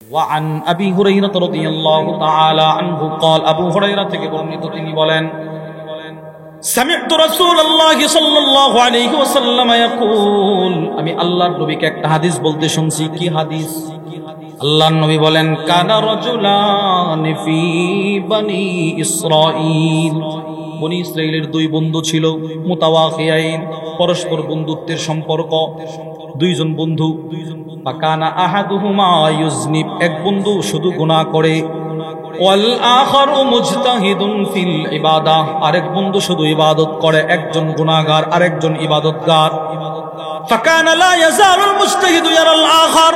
وعن أبي هريرة رضي الله تعالى عنه قال أبو هريرة থেকে বর্ণিত তিনি বলেন سمعت رسول الله صلى الله عليه وسلم يقول আমি আল্লাহর নবীকে একটা হাদিস বলতে শুনছি। কি হাদিস? আল্লাহর নবী বলেন কানা রাজুলান ফি বনি ইসরাঈল, বনি ইসরাইলের দুই বন্ধু ছিল, মুতাওয়াখিয়াইন, পরস্পর বন্ধুত্বের সম্পর্ক, দুইজন বন্ধু। ফাকানা আহাদুহুমা ইউজনিব, এক বন্ধু শুধু গুনাহ করে, ওয়াল আখারু মুজতাহিদুন ফিল ইবাদাহ, আরেক বন্ধু শুধু ইবাদত করে। একজন গুনাহগার আরেকজন ইবাদতগার। ফাকানা লা ইয়াজালুল মুজতাহিদু ইয়ারাল আখার,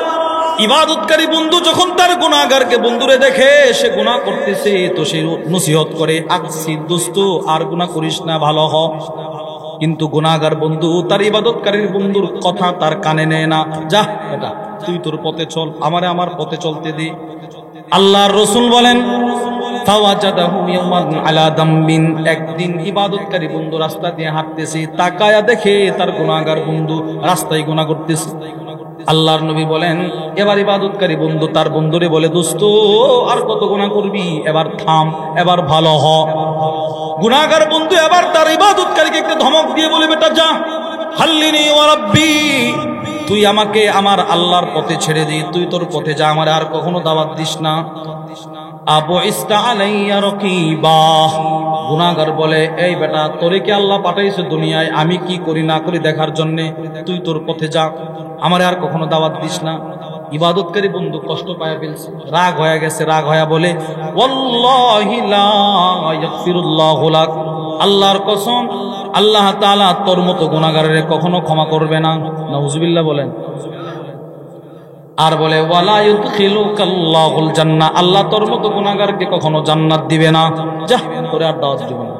ইবাদতকারী বন্ধু যখন তার গুনাহগারকে বন্ধুরে দেখে সে গুনাহ করতেছে তো সে নসিহত করে, আকসি দোস্ত আর গুনাহ করিস না, ভালো হ। কিন্তু গুনাহগার বন্ধু তার ইবাদতকারীর বন্ধুর কথা তার কানে নেয় না। যা বেটা, তুই তোর পথে চল, আমারে আমার পথে চলতে দে। আল্লাহর রাসূল বলেন ফাওয়াজাদাহু ইয়াওমান আলা দামবিন, একদিন ইবাদতকারী বন্ধু রাস্তা দিয়ে হাঁটতেছে, তাকায়া দেখে তার গুনাহগার বন্ধু রাস্তায় গুনাহ করতেছে। আল্লাহর নবী বলেন এবার ইবাদতকারী বন্ধু তার বন্ধুরে বলে, দোস্ত আর কত গুনাহ করবি, এবার থাম, এবার ভালো হ। গুনাহগার বন্ধু এবার তার ইবাদতকারীকে একটা ধমক দিয়ে বলে, বেটা যা, হাল্লিনি ওয়া রাব্বি, তুই আমাকে আমার আল্লাহর পথে ছেড়ে দি, তুই তোর পথে যা, আমারে আর কখনো দাওয়াত দিস না। আবু ইস্তা আলাইয়া রাকিবা, গুনাহগার বলে, এই বেটা তোরে কি আল্লাহ পাঠাইছে দুনিয়ায় আমি কি করি না করি দেখার জন্য? তুই তোর পথে যা, আমারে আর কখনো দাওয়াত দিস না। ইবাদতকারী বন্ধু কষ্ট পায়া ফেলছে, রাগ হয়ে গেছে, রাগ হয়ে বলে, ওয়াল্লাহি লা ইয়াগফিরুল্লাহু লাক, আল্লাহর কসম আল্লাহ তাআলা তোর মতো গুনাহগারের কখনো ক্ষমা করবে না। নাউজুবিল্লাহ বলেন। আর বলে ওয়ালা ইউদখিলুকাল্লাহুল জান্নাহ, আল্লাহ তোর মতো গুনাহগারকে কখনো জান্নাত দিবে না। যা, তোরে আর দাওয়াত দিব না।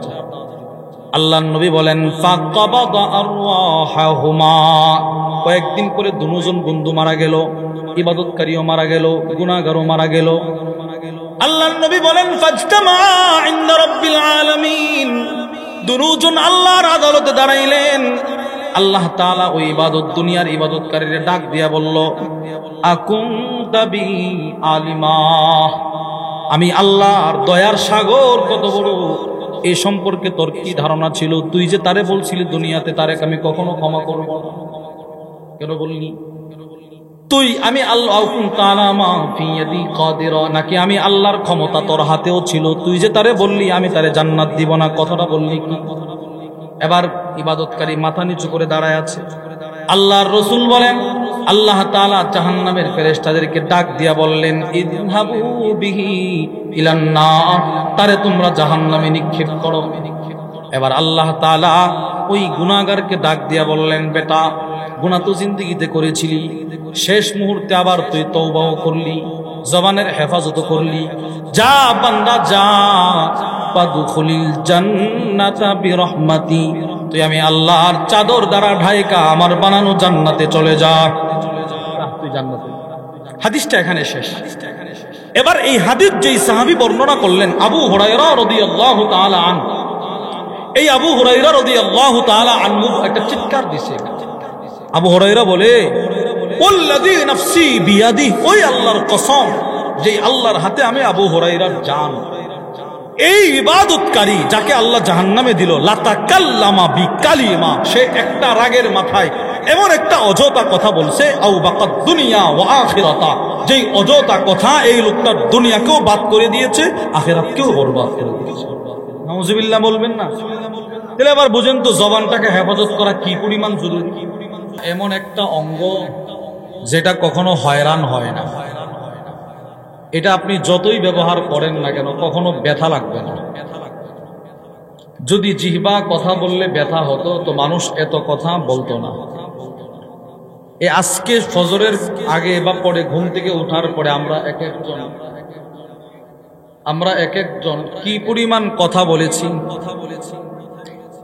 আল্লাহর নবী বলেন ফাকাবাদা আরওয়াহুমা, কয়েকদিন পরে দুজন বন্ধু মারা গেল, ইবাদতকারীও মারা গেল, গুনাহগারও মারা গেল। আল্লাহর নবী বলেন ফাজতামা ইনদা রাব্বিল আলামিন, দুজন আল্লাহর আদালতে দাঁড়াইলেন। আল্লাহ তাআলা ওই দুনিয়ার ইবাদতকারীরে ডাক দিয়া বলল, আকুনতা বি আলিমা, আমি আল্লাহর দয়ার সাগর কত বড় এই সম্পর্কে তোর কি ধারণা ছিল? তুই যে তারে বলছিলি দুনিয়াতে তারে আমি কখনো ক্ষমা করব না, কেন বললি? তুই আমি আল্লাহ নাকি আমি আল্লাহর ক্ষমতা তোর হাতেও ছিল, তুই যে তারে বললি আমি তারে জান্নাত দিব না, কথাটা বললি কি? এবার ইবাদতকারী মাথা নিচু করে দাঁড়ায় আছে। আল্লাহর রাসূল বলেন আল্লাহ তাআলা জাহান্নামের ফেরেশতাদেরকে ডাক দিয়া বললেন, ইযহাবু বিহি ইলান নার, তারে তোমরা জাহান্নামে নিক্ষেপ করো। এবার আল্লাহ তাআলা ওই গুনাহগারকে ডাক দিয়া বললেন, বেটা গুনাহ তো জিন্দেগিতে করেছিলি, শেষ মুহূর্তে আবার তুই তওবাও করলি, জবানের হেফাজত করলি, যা বান্দা যা, ফাদখুলিল জান্নাতা বিরহমাতি, তুই আমি আল্লাহর চাদর দ্বারা ঢাইকা আমার বানানো জান্নাতে চলে যা, তুই জান্নাতে। হাদিসটা এখানে শেষ। এবার এই হাদিস যেই সাহাবী বর্ণনা করলেন আবু হুরায়রা রাদিয়াল্লাহু তাআলা আনহু, এই আবু হুরায়রা রাদিয়াল্লাহু তাআলা আনহু একটা চিৎকার দিছে। আবু হুরায়রা বলে, ওয়াল্লাযী নাফসি বিয়াদি, ওই আল্লাহর কসম যেই আল্লাহর হাতে আমি আবু হুরায়রার জান, এই ইবাদতকারী যাকে আল্লাহ জাহান্নামে দিল, লাতাকাল্লামা বিকালিমা, সে একটা রাগের মাথায় এমন একটা অযথা কথা বলছে, আও বাকাদ দুনিয়া ওয়া আখিরাতা, যেই অযথা কথা এই লোকটার দুনিয়াকেও বাদ করে দিয়েছে, আখিরাতকেও বরবাদ করে দিয়েছে। নাউজুবিল্লাহ বলবেন না? তাহলে আবার বুঝেন তো জবানটাকে হেফাজত করা কি পরিমাণ জরুরি। এমন একটা অঙ্গ যেটা কখনো হয়রান হয় না, এটা আপনি যতই ব্যবহার করেন না কেন কখনো ব্যথা লাগবে না। যদি জিহ্বা কথা বললে ব্যথা হতো তো মানুষ এত কথা বলতো না। এই আজকে ফজরের আগে বা পরে ঘুম থেকে ওঠার পরে আমরা এক একজন কি পরিমাণ কথা বলেছি।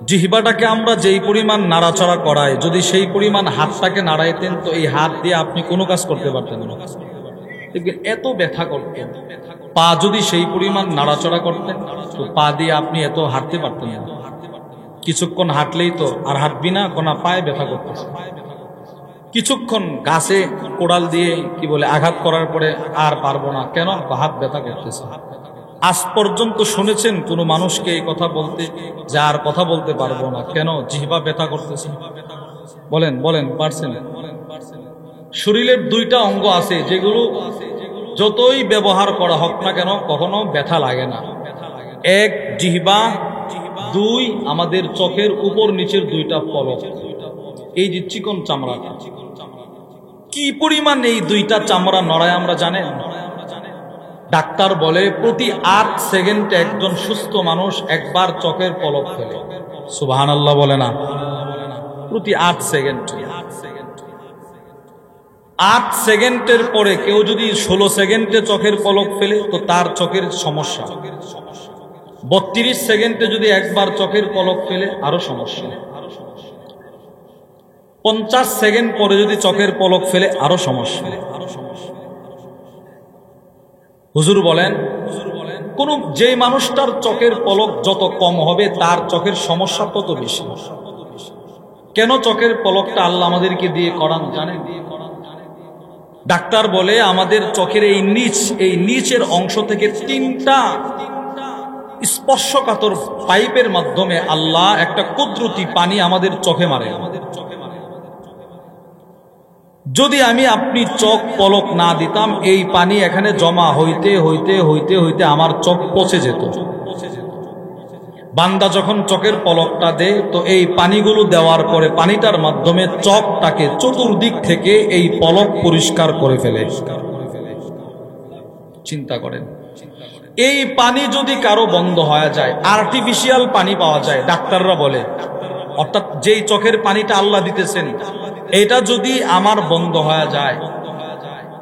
জিহ্বাটাকে আমরা যেই পরিমাণ নাড়াচড়া করাই, যদি সেই পরিমাণ হাতটাকে নাড়াইতেন তো এই হাত দিয়ে আপনি কোনো কাজ করতে পারতেন না, এত ব্যথা করতেন। পা যদি সেই পরিমাণ নাড়াচড়া করতেন তো পা দিয়ে আপনি এত হাঁটতে পারতেন না। কিছুক্ষণ হাঁটলেই তো আর হাঁটবি না, কোনা পায়ে ব্যথা করতেছে। কিছুক্ষণ গাছে কোড়াল দিয়ে কি বলে আঘাত করার পরে আর পারবো না, কেন? হাত ব্যথা করতেছে। আজ পর্যন্ত শুনেছেন কোনো মানুষকে এই কথা বলতে যে আর কথা বলতে পারবো না, কেন? জিহ্বা ব্যথা করতেছে। বলেন বলেন, পারছেন? শরীরের দুইটা অঙ্গ আছে যেগুলো যতই ব্যবহার করা হোক না কেন কখনো ব্যথা লাগে না। এক জিহ্বা, দুই আমাদের চোখের উপর নিচের দুইটা পলক, এই যে চিকন চামড়াটা, কি পরিমাণ এই দুইটা চামড়া নড়ায় আমরা জানেন? ডাক্তার বলে প্রতি 8 সেকেন্ডে একজন সুস্থ মানুষ একবার চোখের পলক ফেলে। সুবহানাল্লাহ বলে না? প্রতি 8 সেকেন্ড। 8 সেকেন্ডের পরে কেউ যদি 16 সেকেন্ডে চোখের পলক ফেলে তো তার চোখের সমস্যা। 32 সেকেন্ডে যদি একবার চোখের পলক ফেলে আরো সমস্যা। 50 সেকেন্ড পরে যদি চোখের পলক ফেলে আরো সমস্যা। হুজুর বলেন কোন যে মানুষটার চোখের পলক যত কম হবে তার চোখের সমস্যা তত বেশি। কেন চোখের পলকটা আল্লাহ আমাদেরকে দিয়ে করান জানেন? ডাক্তার বলে আমাদের চোখের এই নিচের অংশ থেকে 3টা স্পর্শকাতর পাইপের মাধ্যমে আল্লাহ একটা কুদরতি পানি আমাদের চোখে মারে। যদি আমি আপনি চোখ পলক না দিতাম এই পানি এখানে জমা হইতে হইতে হইতে হইতে আমার চোখ পচে যেত। বান্দা যখন চোখের পলকটা দেয় তো এই পানিগুলো দেওয়ার পরে পানিটার মাধ্যমে চোখটাকে চতুর্দিক থেকে এই পলক পরিষ্কার করে ফেলে। চিন্তা করেন, এই পানি যদি কারো বন্ধ হয়ে যায়, আর্টিফিশিয়াল পানি পাওয়া যায় ডাক্তাররা বলে, অর্থাৎ যেই চোখের পানিটা আল্লাহ দিতেছেন এটা যদি আমার বন্ধ হয়ে যায়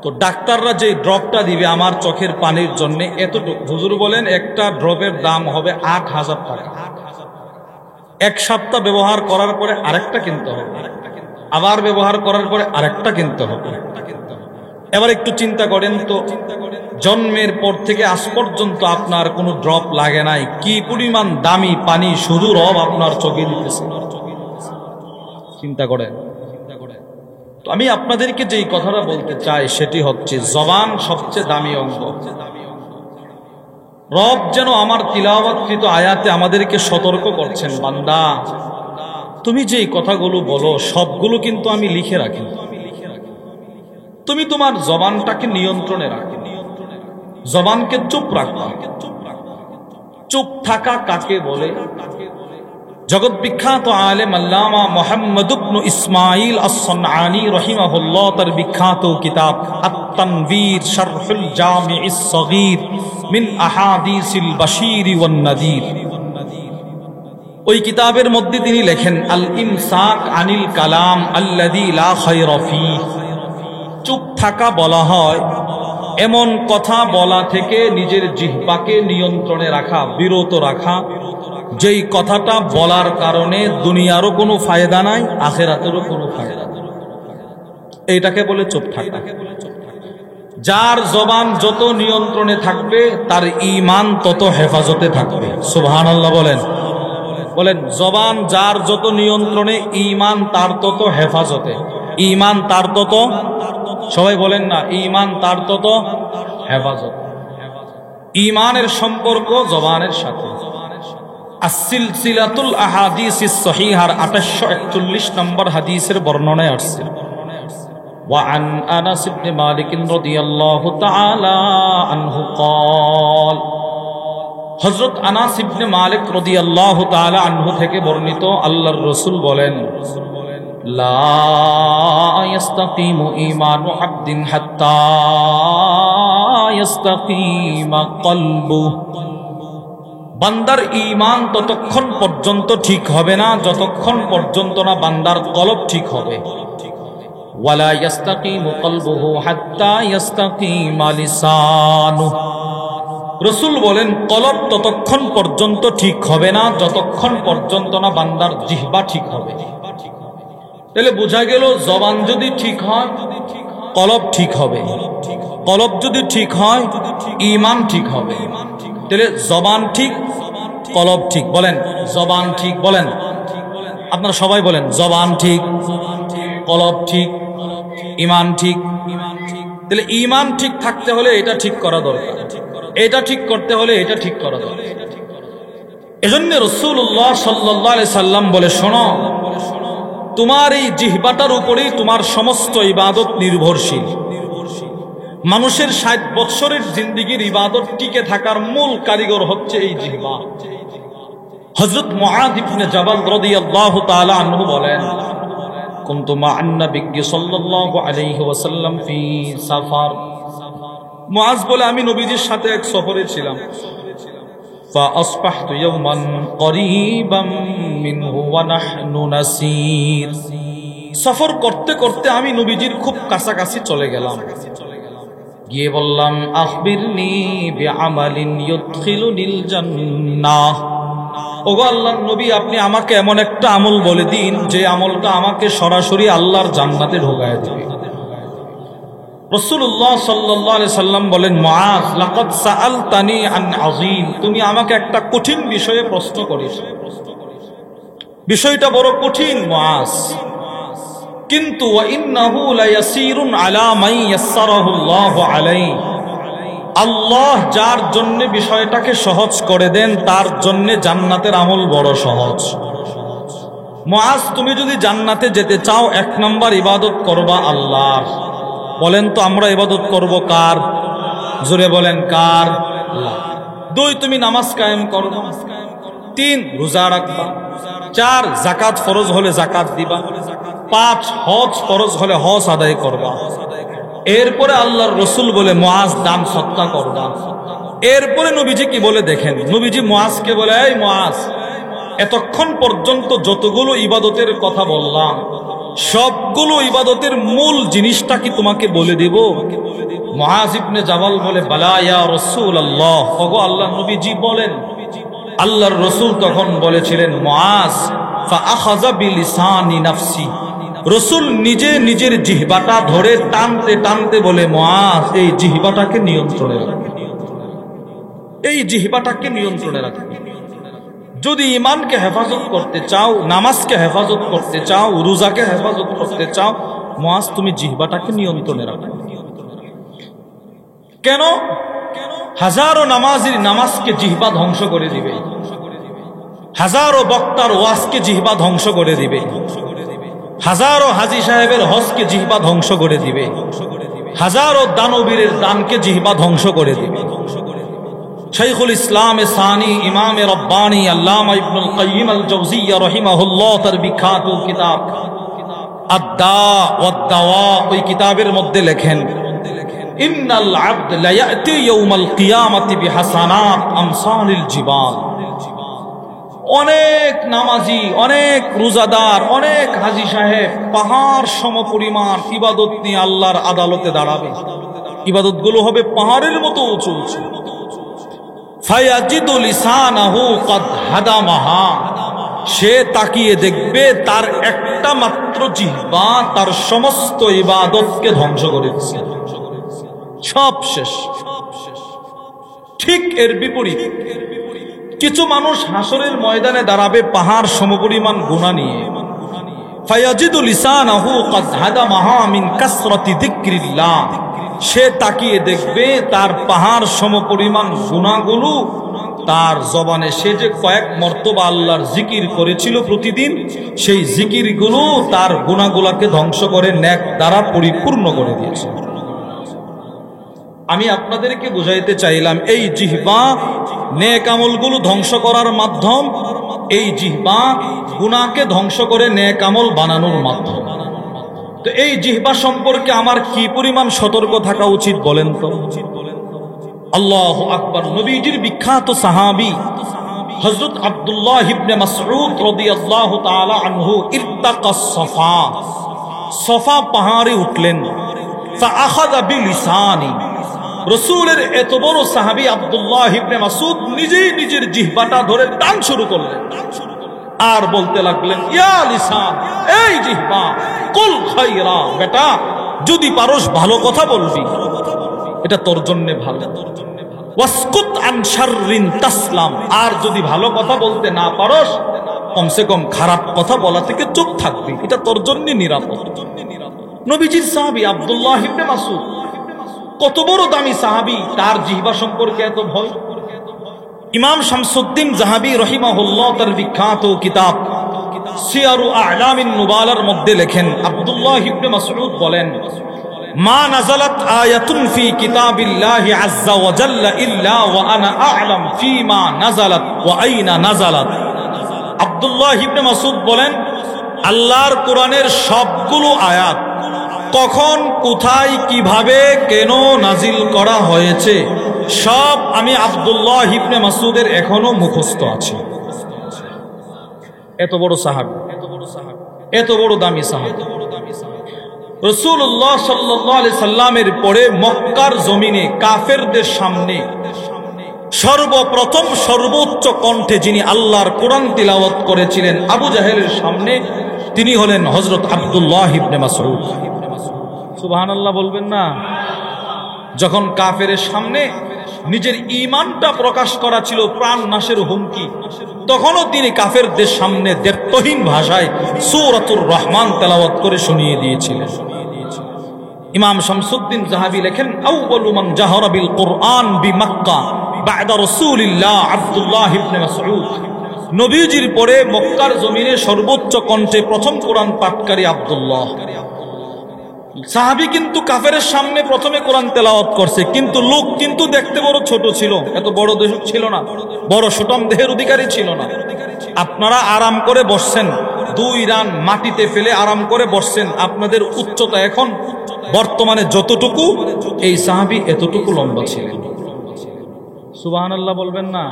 তো ডাক্তাররা যে ড্রপটা দিবে আমার চোখের পানির জন্য এতটুকু, হুজুর বলেন একটা ড্রপের দাম হবে 8,000 টাকা। 1 সপ্তাহ ব্যবহার করার পরে আরেকটা কিনতে হবে, আবার ব্যবহার করার পরে আরেকটা কিনতে হবে। এবার একটু চিন্তা করেন তো, জন্মের পর থেকে আজ পর্যন্ত আপনার কোনো ড্রপ লাগে নাই, কি পরিমাণ দামি পানি শুধু রব আপনার চোখে দিতেছে। চিন্তা করেন। তো আমি আপনাদেরকে যেই কথাটা বলতে চাই সেটি হচ্ছে জবান সবচেয়ে দামি অঙ্গ। রব যেন আমার তিলাওয়াতকৃত আয়াতে আমাদেরকে সতর্ক করছেন, বান্দা তুমি যেই কথাগুলো বলো সবগুলো কিন্তু আমি লিখে রাখি। তুমি তোমার জবানটাকে নিয়ন্ত্রণে রাখো, জবানকে চুপ রাখবা। চুপ থাকা কাকে বলে? জগৎ বিখ্যাত আলেম আল্লামা মুহাম্মদ ইবনে ইসমাঈল আস-সানআনী রাহিমাহুল্লাহ তার বিখ্যাত কিতাব আত-তানবীর শারহুল জামি'is সগীর মিন আহাদিসিল বাশীর ওয়ান নাযীর, ওই কিতাবের মধ্যে তিনি লেখেন আল ইমসাক আনিল কালাম আল্লাযী লা খায়রা ফীহ। চুপ থাকা বলা হয় এমন কথা বলা থেকে নিজের জিহ্বাকে নিয়ন্ত্রণে রাখা, বিরত রাখা, যেই কথাটা বলার কারণে দুনিয়ারও কোনো ফায়দা নাই, আখিরাতেরও কোনো ফায়দা নাই। এইটাকে বলে চুপ থাকা। যার জবান যত নিয়ন্ত্রণে থাকবে তার ঈমান তত হেফাজতে থাকবে। সুবহানাল্লাহ বলেন। বলেন জবান যার যত নিয়ন্ত্রণে ঈমান তার তত হেফাজতে, ঈমান তার তত, সবাই বলেন না, ঈমান তার তত হেফাজত। ঈমানের সম্পর্ক জবানের সাথে। as-silsilatul ahadithis sahihar 841 নম্বর হাদিসের বর্ণনায় আসছে, ওয়া আন আনাস ইবনে মালিক রাদিয়াল্লাহু তাআলা আনহু قال, হযরত আনাস ইবনে মালিক রাদিয়াল্লাহু তাআলা আনহু থেকে বর্ণিত, আল্লাহর রাসূল বলেন, লা ইয়াস্তাকিমু ঈমানু আবদিন হাত্তা ইয়াস্তাকিমা কলবুহু, বান্দার ঈমান ততক্ষণ পর্যন্ত ঠিক হবে না যতক্ষণ পর্যন্ত না বান্দার কলব ঠিক হবে। ওয়ালা ইয়াস্তাকিমু কলবুহু হাত্তা ইয়াস্তাকিমা লিসানুহু, রাসূল বলেন কলব ততক্ষণ পর্যন্ত ঠিক হবে না যতক্ষণ পর্যন্ত না বান্দার জিহ্বা ঠিক হবে। তাহলে বোঝা গেল জবান যদি ঠিক হয় কলব ঠিক হবে, কলব যদি ঠিক হয় ঈমান ঠিক হবে। তাহলে জবান ঠিক কলব ঠিক। বলেন জবান ঠিক, বলেন আপনারা সবাই বলেন জবান ঠিক কলব ঠিক। ঈমান ঠিক। তাহলে ঈমান ঠিক থাকতে হলে এটা ঠিক করা দরকার, এটা ঠিক করতে হলে এটা ঠিক করা দরকার। এজন্য রাসূলুল্লাহ সাল্লাল্লাহু আলাইহি সাল্লাম বলে, শোনো, তোমার এই জিহ্বাটার উপরেই তোমার সমস্ত ইবাদত নির্ভরশীল। মানুষের 60 বছরের জিন্দেগীর ইবাদত টিকে থাকার মূল কারিগর হচ্ছে এই জিহ্বা। হযরত মুআয ইবনে জাবাল রাদিয়াল্লাহু তাআলা আনহু বলেন, কুনতু মা'আন নবী সাল্লাল্লাহু আলাইহি ওয়াসাল্লাম ফি সাফার। মুআয বলে, আমি নবীজির সাথে এক সফরে ছিলাম। فأصبحت يوما قريبا منه ونحن نسير। সফর করতে করতে আমি নবীজির খুব কাছাকাছি চলে গেলাম, গিয়ে বললাম, আখবিরনি বিআমালিন ইউদখিলুনিল জান্নাহ। ওগো আল্লাহর নবী, আপনি আমাকে এমন একটা আমল বলে দিন যে আমলটা আমাকে সরাসরি আল্লাহর জান্নাতে ঢোকায় দেবে। রাসূলুল্লাহ সাল্লাল্লাহু আলাইহি সাল্লাম বলেন, মুআয, লাকাদ সাআলতানি আন আযীম, তুমি আমাকে একটা কঠিন বিষয়ে প্রশ্ন করেছো, বিষয়টা বড় কঠিন মুআয, কিন্তু ওয়া ইন্নাহু লায়াসীরুন আলা মান ইয়াসসারাহুল্লাহু আলাইহি। আল্লাহ যার জন্য বিষয়টাকে সহজ করে দেন তার জন্য জান্নাতের আমল বড় সহজ। মুআয, তুমি যদি জান্নাতে যেতে চাও, 1 নাম্বার ইবাদত করবা আল্লাহর। বলেন তো আমরা ইবাদত করব কার? জোরে বলেন কার? আল্লাহ। 2, তুমি নামাজ কায়েম করবা। 3, রোজা রাখবা। 4, যাকাত ফরজ হলে যাকাত দিবা। 5, হজ ফরজ হলে হজ আদায় করবা। এরপরে আল্লাহর রাসূল বলে, মুআয, দান সদকা করবা। এরপরে নবীজি কি বলে দেখেন, নবীজি মুআযকে বলে, এই মুআয, এতক্ষণ পর্যন্ত যতগুলো ইবাদতের কথা বললাম সবগুলো ইবাদতের মূল জিনিসটা কি তোমাকে বলে দিব? মুআয ইবনে জাবাল বলে, বালা ইয়া রাসূলুল্লাহ। ওগো আল্লাহর নবীজি বলেন। আল্লাহর রাসূল তখন বলেছিলেন, মুআয, ফাআখাযা বিলিসানি নাফসি। রাসূল নিজে নিজের জিহ্বাটা ধরে টানতে টানতে বলে, মুআয, এই জিহ্বাটাকে নিয়ন্ত্রণে রাখো, এই জিহ্বাটাকে নিয়ন্ত্রণে রাখো। যদি ঈমানকে হেফাজত করতে চাও, নামাজকে হেফাজত করতে চাও, রোজাকে হেফাজত করতে চাও, মুআয, তুমি জিহ্বাটাকে নিয়ন্ত্রণে রাখো। কেন? হাজারো নামাজির নামাজকে জিহ্বা ধ্বংস করে দিবে, হাজারো বক্তার ওয়াজকে জিহ্বা ধ্বংস করে দিবে, হাজারো হাজী সাহেবের হজকে জিহ্বা ধ্বংস করে দিবে, হাজারো দানবীরের দানকে জিহ্বা ধ্বংস করে দিবে। শাইখুল ইসলাম সানি ইমাম রব্বানি আল্লামা ইবনুল কাইয়িম আল জাওজিয়্যা রাহিমাহুল্লাহ তার বিখ্যাত কিতাব আদ-দা ওয়াদ-দাওয়া, ওই কিতাবের মধ্যে লেখেন, ইন্নাল আবদ লা ইয়াতি ইয়াউমাল কিয়ামাতি বিহাসানাত আমসালিল জিবাল। অনেক নামাজি, অনেক রোজাদার, অনেক হাজী সাহেব পাহাড় সমপরিমাণ ইবাদত নিয়ে আল্লাহর আদালতে দাঁড়াবে। ইবাদতগুলো হবে পাহাড়ের মতো উঁচু উঁচু। ফায়াজিদু লিসানাহু ক্বাদ হাদামাহা। সে তাকিয়ে দেখবে তার একটা মাত্র জিহ্বা তার সমস্ত ইবাদতকে ধ্বংস করে দিচ্ছে, সব শেষ। ঠিক এর বিপরীত কিছু মানুষ হাসরের ময়দানে দাঁড়াবে পাহাড় সমপরিমাণ গুনাহ নিয়ে। ফায়াজিদু লিসানাহু ক্বাদ হাদামাহা মিন কাসরাতি যিকরিল্লাহ। সে তাকিয়ে দেখবে তার পাহাড় সমপরিমাণ গুনাহগুলো তার জবানে, সে যে কয়েক মর্তবা আল্লাহর জিকির করেছিল প্রতিদিন, সেই জিকিরগুলো তার গুনাহগুলোকে ধ্বংস করে নেক দ্বারা পরিপূর্ণ করে দিয়েছে। আমি আপনাদেরকে বুঝাইতে চাইলাম, এই জিহ্বা নেক আমলগুলো ধ্বংস করার মাধ্যম, এই জিহ্বা গুনাহকে ধ্বংস করে নেক আমল বানানোর মাধ্যম। তো এই জিহ্বা সম্পর্কে আমার কি পরিমাণ সতর্ক থাকা উচিত বলেন তো? আল্লাহু আকবার। নবীজির বিখ্যাত সাহাবী হযরত আব্দুল্লাহ ইবনে মাসউদ রাদিয়াল্লাহু তাআলা আনহু ইরতাকাস সাফা, সাফা পাহাড়ে উঠলেন। ফাআখাযা বিলিসানি। রাসূলের এত বড় সাহাবী আব্দুল্লাহ ইবনে মাসউদ নিজেই নিজের জিহ্বাটা ধরে টান শুরু করলেন আর বলতে লাগলেন, ইয়া লিসান, এই জিহ্বা, কুল খায়রা, বেটা যদি পারোস ভালো কথা বলবি, এটা তোর জন্য ভালো। ওয়াসকুত আন শাররিন তাসলাম, আর যদি ভালো কথা বলতে না পারোস, কমসে কম খারাপ কথা বলা থেকে চুপ থাকবি, এটা তোর জন্য নিরাপদ। নবীজির সাহাবী আব্দুল্লাহ ইবনে মাসউদ, কত বড় দামি সাহাবী, তার জিহ্বা সম্পর্কে এত ভয়। ইমাম শামসুদ্দিন জাহাবী রহিমাহুল্লাহ তার বিখ্যাত কিতাব সিয়ারু আ'লামিন নুবালার মধ্যে লেখেন, আব্দুল্লাহ ইবনে মাসউদ বলেন, মা নাযালাত আয়াতুন ফি কিতাবিল্লাহি আযজা ওয়া জাল্লা ইল্লা ওয়া আনা আ'লাম ফীমা নাযালাত ওয়া আইনা নাযালাত। আব্দুল্লাহ ইবনে মাসউদ বলেন, আল্লাহর কোরআনের সবগুলো আয়াত কখন, কোথায়, কিভাবে, কেন নাজিল করা হয়েছে, সব আমি আব্দুল্লাহ ইবনে মাসউদের এখনো মুখস্থ আছে। এত বড় সাহাবী, এত বড় দামি সাহাবী। রাসূলুল্লাহ সাল্লাল্লাহু আলাইহি সাল্লামের পরে মক্কার জমিনে কাফেরদের সামনে সর্বপ্রথম সর্বোচ্চ কণ্ঠে যিনি আল্লাহর কোরআন তিলাওয়াত করেছিলেন আবু জাহেলের সামনে, তিনি হলেন হযরত আব্দুল্লাহ ইবনে মাসউদ। সুবহানাল্লাহ বলবেন না? যখন কাফেরের সামনে নিজের ঈমানটা প্রকাশ করা ছিল প্রাণ নাশের হুমকি, তখনও তিনি কাফেরদের সামনে দ্ব্যর্থহীন ভাষায় সূরাতুর রহমান তেলাওয়াত করে শুনিয়ে দিয়েছিলেন। ইমাম শামসুদ্দিন জাহাবী লেখেন, আউয়ালু মান জাহারা বিল কুরআন বিমক্কা বা'দা রাসূলিল্লাহ আব্দুল্লাহ ইবনে মাসউদ। নবীজির পরে মক্কার জমিনে সর্বোচ্চ কণ্ঠে প্রথম কোরআন পাঠকারী আব্দুল্লাহ। সাহাবী কিন্তু কাফেরের সামনে প্রথমে কোরআন তেলাওয়াত করছে, কিন্তু লোক কিন্তু দেখতে বড় ছোট ছিল, এত বড় দেহ ছিল না, বড় সুঠাম দেহের অধিকারী ছিল না। আপনারা আরাম করে বসছেন, 2 রান মাটিতে ফেলে আরাম করে বসছেন, আপনাদের উচ্চতা এখন বর্তমানে যতটুকু, এই সাহাবী এতটুকু লম্বা ছিলেন। সুবহানাল্লাহ বলবেন না?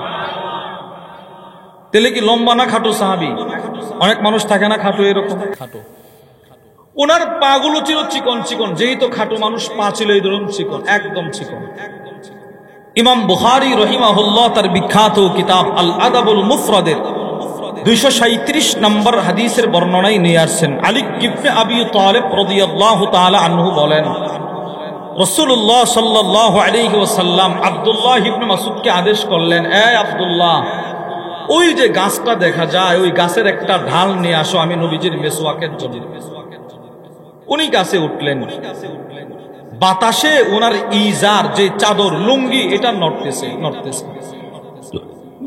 তাহলে কি লম্বা না খাটো সাহাবী? অনেক মানুষ থাকে না খাটো, এরকম খাটো। ওনার পাগুলো ছিল চিকন চিকন, যেহেতু খাটো মানুষ, পা ছিল এই ধরুন চিকন, একদম চিকন। ইমাম বুখারী রহিমাহুল্লাহ তার বিখ্যাত কিতাব আল আদাবুল মুফরাদের 237 নম্বর হাদিসের বর্ণনায় নিয়ে আসছেন, আলী ইবনে আবি তালিব রাদিয়াল্লাহু তাআলা আনহু বলেন, রাসূলুল্লাহ সাল্লাল্লাহু আলাইহি ওয়াসাল্লাম আব্দুল্লাহ ইবনে মাসউদকে আদেশ করলেন, এ আব্দুল্লাহ, ওই যে গাছটা দেখা যায়, ওই গাছের একটা ঢাল নিয়ে আসো, আমি নবীজির মেসওয়াকের জন্য। উনি গাছে উঠলেন, বাতাসে ওনার ইজার যে চাদর, লুঙ্গি, এটা নড়তেছে নড়তেছে।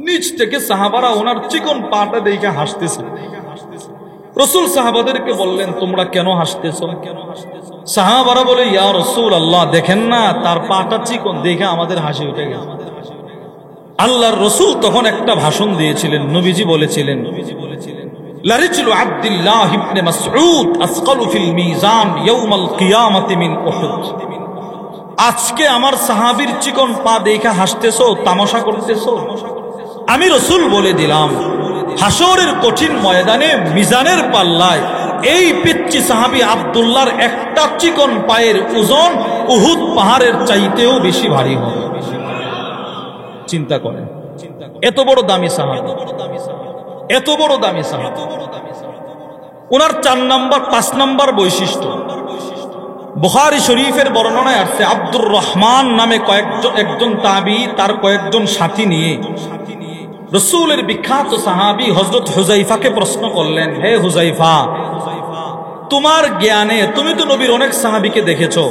নিচ থেকে সাহাবারা ওনার চিকন পাটা দেখে হাসতেছে। রাসূল সাহাবাদেরকে বললেন, তোমরা কেন হাসতেছো? সাহাবারা বলে, ইয়া রাসূলুল্লাহ, দেখেন না তার পাটা চিকন, দেখে আমাদের হাসি উঠে গেছে। আল্লাহর রাসূল তখন একটা ভাষণ দিয়েছিলেন, নবীজি বলেছিলেন, লারিজলু আব্দুল্লাহ ইবনে মাসউদ আসকালু ফিল মিজান ইয়াউমাল কিয়ামাতি মিন উহুদ। আজকে আমার সাহাবীর চিকন পা দেখে হাসতেছো, তামাশা করতেছো? আমি রাসূল বলে দিলাম, হাসরের কঠিন ময়দানে মিজানের পাল্লায় এই পিচ্চি সাহাবী আব্দুল্লাহর একটা চিকন পায়ের ওজন উহুদ পাহাড়ের চাইতেও বেশি ভারী হবে। চিন্তা করেন, এত বড় দামি সাহাবী, এত বড় দামি সাহাবী। ওনার 5 নাম্বার বৈশিষ্ট্য, বুখারী শরীফের বর্ণনায় আসছে, আব্দুর রহমান নামে একজন তাবী তার কয়েকজন সাথী নিয়ে রাসূলের বিখ্যাত সাহাবী হযরত হুযাইফাকে প্রশ্ন করলেন, হে হুযাইফা, তোমার জ্ঞানে তুমি তো নবীর অনেক সাহাবীকে দেখেছো,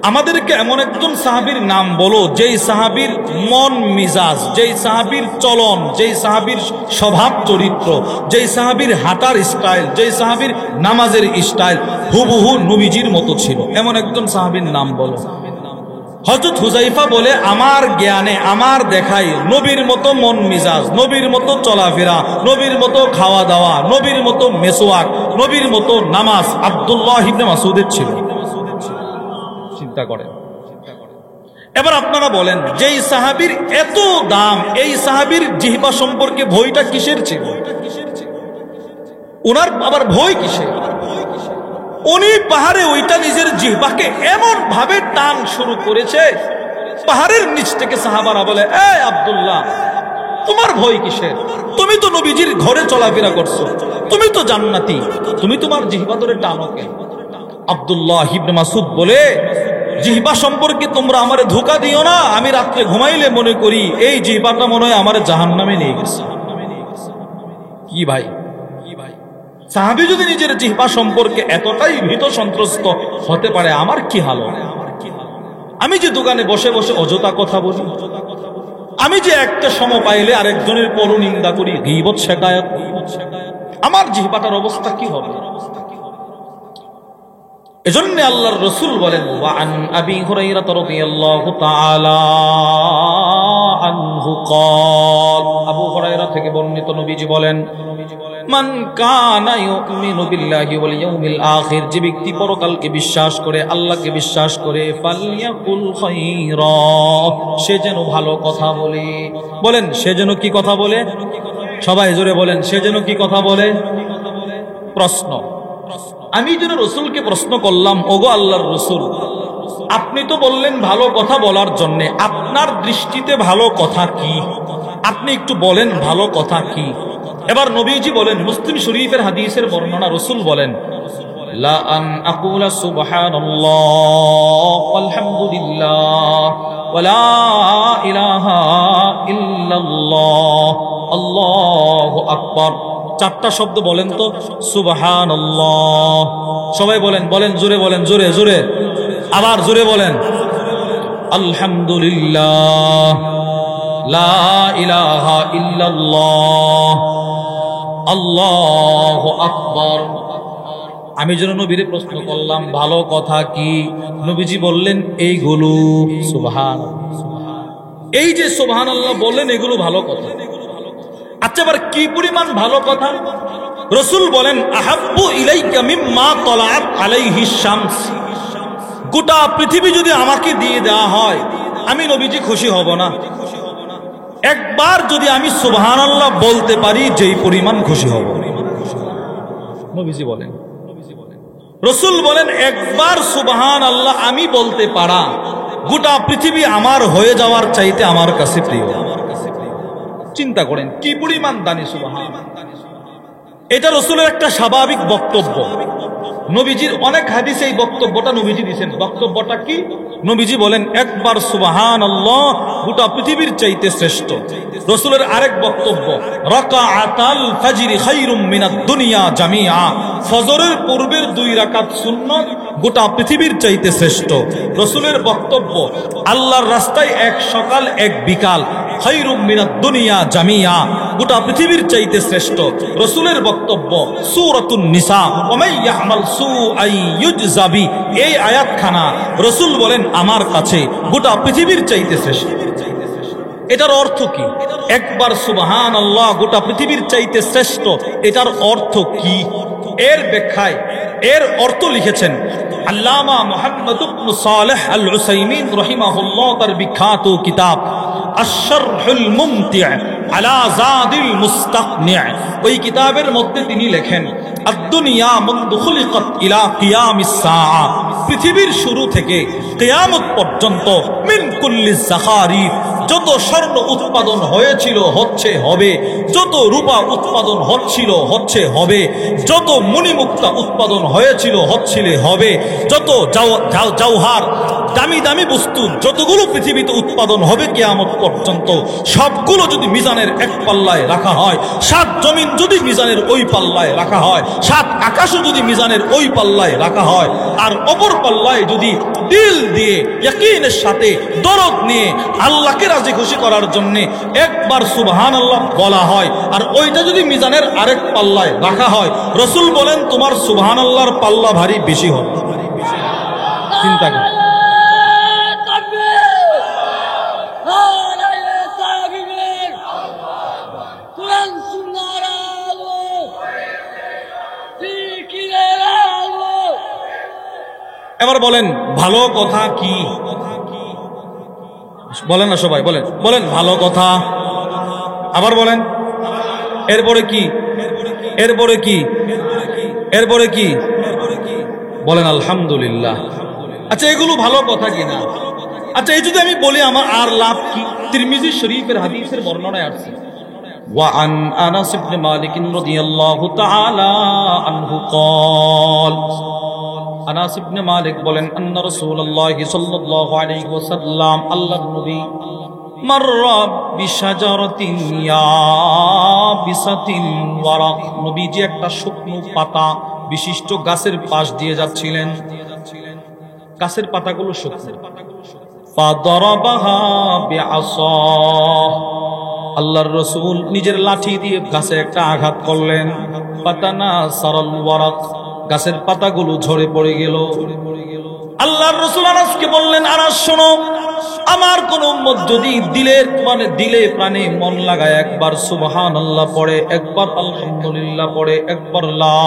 আমাদেরকে এমন একজন সাহাবীর নাম বলো, যেই সাহাবীর মন মিজাজ, যেই সাহাবীর চলন, যেই সাহাবীর স্বভাব চরিত্র, যেই সাহাবীর হাঁটার স্টাইল, যেই সাহাবীর নামাজের স্টাইল হুবহু নবীজির মতো ছিল, এমন একজন সাহাবীর নাম বলো। হযরত হুযাইফা বলে, আমার জ্ঞানে, আমার দেখাই নবীর মতো মন মিজাজ, নবীর মতো চলাফেরা, নবীর মতো খাওয়া দাওয়া, নবীর মতো মেসওয়াক, নবীর মতো নামাজ আব্দুল্লাহ ইবনে মাসউদের ছিল। চিন্তা করেন। এবার আপনারা বলেন, যেই সাহাবীর এত দাম, এই সাহাবীর জিহ্বা সম্পর্কে ভয়টা কিসের ছিল? ওনার আবার ভয় কিসের? উনি পাহাড়ে ওইটা নিজের জিহ্বাকে এমন ভাবে টান শুরু করেছে, পাহাড়ের নিচ থেকে সাহাবারা বলে, এ আব্দুল্লাহ, তোমার ভয় কিসের? তুমি তো নবীজির ঘরে চলাফেরা করছো, তুমি তো জান্নাতি, তুমি তোমার জিহ্বা ধরে টানো কেন? আব্দুল্লাহ ইবনে মাসউদ বলে, জিহ্বা সম্পর্কে তোমরা আমারে ধোঁকা দিও না, আমি রাত্রে ঘুমাইলে মনে করি এই জিহ্বাটা মনে হয় আমারে জাহান্নামে নিয়ে গেছে। কি ভাই, সাহাবী যদি নিজের জিহ্বা সম্পর্কে এতটাই ভীত সন্ত্রস্ত হতে পারে, আমার কি হাল? আমি যে দোকানে বসে বসে অযথা কথা বলি, আমি যে একটা সম পাইলে আরেকজনের পরনিন্দা করি, গীবত শেখায়ত, আমার জিহ্বাটার অবস্থা কি হবে? এজন্য আল্লাহর রাসূল বলেন, ওয়া আন আবি হুরায়রা রাদিয়াল্লাহু তাআলা আনহু قال, আবু হুরায়রা থেকে বর্ণিত, নবীজি বলেন, মান কানা ইউমিনু বিল্লাহি ওয়াল ইয়াউমিল আখির, যে ব্যক্তি পরকালকে বিশ্বাস করে, আল্লাহকে বিশ্বাস করে, ফালইয়াকুল খায়রা, সে যেন ভালো কথা বলে। বলেন, সে যেন কি কথা বলে? সবাই জোরে বলেন, সে যেন কি কথা বলে? প্রশ্ন। আমি যেন রসুলকে প্রশ্ন করলাম, ওগো আল্লাহর রসুল, আপনি তো বললেন ভালো কথা বলার জন্যে, আপনার দৃষ্টিতে ভালো কথা কি? আপনি একটু বলেন ভালো কথা কি? এবার নবীজি বলেন, মুসলিম শরীফের হাদিসের বর্ণনা, রসুল বলেন, লা আন আকুলা সুবহানাল্লাহ ওয়ালহামদুলিল্লাহ ওয়া লা ইলাহা ইল্লাল্লাহ আল্লাহু আকবার। চারটা শব্দ বলেন তো, সুবহানাল্লাহ। সবাই বলেন, বলেন জোরে, বলেন জোরে জোরে, আবার জোরে বলেন, আলহামদুলিল্লাহ, লা ইলাহা ইল্লাল্লাহ, আল্লাহু আকবার। আমি যেন নবীরে প্রশ্ন করলাম ভালো কথা কি? নবীজি বললেন এইগুলো। সুবহানাল্লাহ, এই যে সুবহানাল্লাহ বললেন, এগুলো ভালো কথা। আচ্ছা, এবার কি পরিমাণ ভালো কথা? রাসূল বলেন, আহাব্বু ইলাইকা মিম্মা তালাআত আলাইহিস শামস, গোটা পৃথিবী যদি আমাকে দিয়ে দেওয়া হয়, আমি নবীজি খুশি হব না? একবার যদি আমি সুবহানাল্লাহ বলতে পারি, যেই পরিমাণ খুশি হব। নবীজি বলেন, রাসূল বলেন, একবার সুবহানাল্লাহ আমি বলতে পারা, গোটা পৃথিবী আমার হয়ে যাওয়ার চাইতে আমার কাছে প্রিয়। চিন্তা করেন কি পরিমাণ দানি সুবহানাল্লাহ। এটা রাসূলের একটা স্বাভাবিক বক্তব্য। নবীজির অনেক হাদিসে এই বক্তব্যটা নবীজি দিয়েছেন। বক্তব্যটা কি? নবীজি বলেন, একবার সুবহানাল্লাহ গোটা পৃথিবীর চাইতে শ্রেষ্ঠ। রাসূলের আরেক বক্তব্য, রাকাআতাল ফাজরি খায়রুম মিনাদ দুনিয়া জামিআ, ফজরের পূর্বের 2 রাকাত সুন্নাত গোটা পৃথিবীর চাইতে শ্রেষ্ঠ। রাসূলের বক্তব্য, আল্লাহর রাস্তায় এক সকাল এক বিকাল, খায়রুম মিনাদ দুনিয়া জামিআ, গোটা পৃথিবীর চাইতে শ্রেষ্ঠ। রাসূলের বক্তব্য, সূরাতুন নিসা, ওয়া মান ইয়ামাল সুআই ইউজযা বি, এই আয়াতখানা রাসূল বলেন আমার কাছে গোটা পৃথিবীর চাইতে শ্রেষ্ঠ। এটার অর্থ কি? একবার সুবহানাল্লাহ গোটা পৃথিবীর চাইতে শ্রেষ্ঠ, এটার অর্থ কি? এর ব্যাখ্যায় এর অর্থ লিখেছেন আল্লামা মুহাম্মদ ইবনে সালেহ আল উসাইমিন রাহিমাহুল্লাহ, তার বিখ্যাত কিতাব আশ-শারহুল মুমতি' আলা যাদিল মুস্তাকনি'। ওই কিতাবের মধ্যে তিনি লেখেন, আদ-দুনিয়া মুনযু খুলিকাত ইলা কিয়ামিস সাআ, পৃথিবীর শুরু থেকে কিয়ামত পর্যন্ত, মিন কুল্লি যাখারিফ, যত স্বর্ণ উৎপাদন হয়েছিল হচ্ছে হবে, যত রূপা উৎপাদন হচ্ছিল হচ্ছে হবে, যত মণিমুক্তা উৎপাদন হয়েছিল হচ্ছিলে হবে, যত জওহার দামি দামি বস্তু যতগুলো পৃথিবীতে উৎপাদন হবে কিয়ামত পর্যন্ত, সবগুলো যদি মিজানের এক পাল্লায় রাখা হয়, 7 জমিন যদি মিজানের ওই পাল্লায় রাখা হয়, 7 আকাশও যদি মিজানের ওই পাল্লায় রাখা হয়, আর অপর পাল্লায় যদি দিল দিয়ে ইয়াকিনের সাথে দরদ নিয়ে আল্লাহকে রাজি খুশি করার জন্য একবার সুবহানাল্লাহ বলা হয়, আর ওইটা যদি মিজানের আরেক পাল্লায় রাখা হয়, রাসূল বলেন তোমার সুবহানাল্লাহর পাল্লা ভারী বেশি হবে। চিন্তা করুন। এবার বলেন ভালো কথা কি? বলেন না সবাই, বলেন বলেন ভালো কথা। আবার বলেন, এরপরে কি? এরপরে কি? এরপরে কি? বলেন আলহামদুলিল্লাহ। আচ্ছা, এগুলো ভালো কথা কিনা? আচ্ছা, এই যদি আমি বলি আমার আর লাভ কি? তিরমিজি শরীফের হাদিসের বর্ণনায় আছে, وعن أنس بن مالك رضي الله تعالى عنه قال, আনাস ইবনে মালিক বলেন, আন্না রাসূলুল্লাহ সাল্লাল্লাহু আলাইহি ওয়াসাল্লাম, আল্লাহর নবী মাররা বিশাজারাতিন ইয়াবিসাতিন ওয়ারাক, নবীজি একটা শুকনো পাতা বিশিষ্ট গাছের পাশ দিয়ে যাচ্ছিলেন, গাছের পাতাগুলো শুকনো। ফাদারাবাহা বিআসা, আল্লাহর রাসূল নিজের লাঠি দিয়ে গাছে একটা আঘাত করলেন। ফাতানাসারাল ওয়ারাক, গাছের পাতাগুলো ঝরে পড়ে গেল। আল্লাহর রাসূল আনাসকে বললেন, আনাস শোনো, আমার কোন উম্মত যদি দিলে প্রাণে মন লাগায় একবার সুবহানাল্লাহ পড়ে, একবার আলহামদুলিল্লাহ পড়ে, একবার লা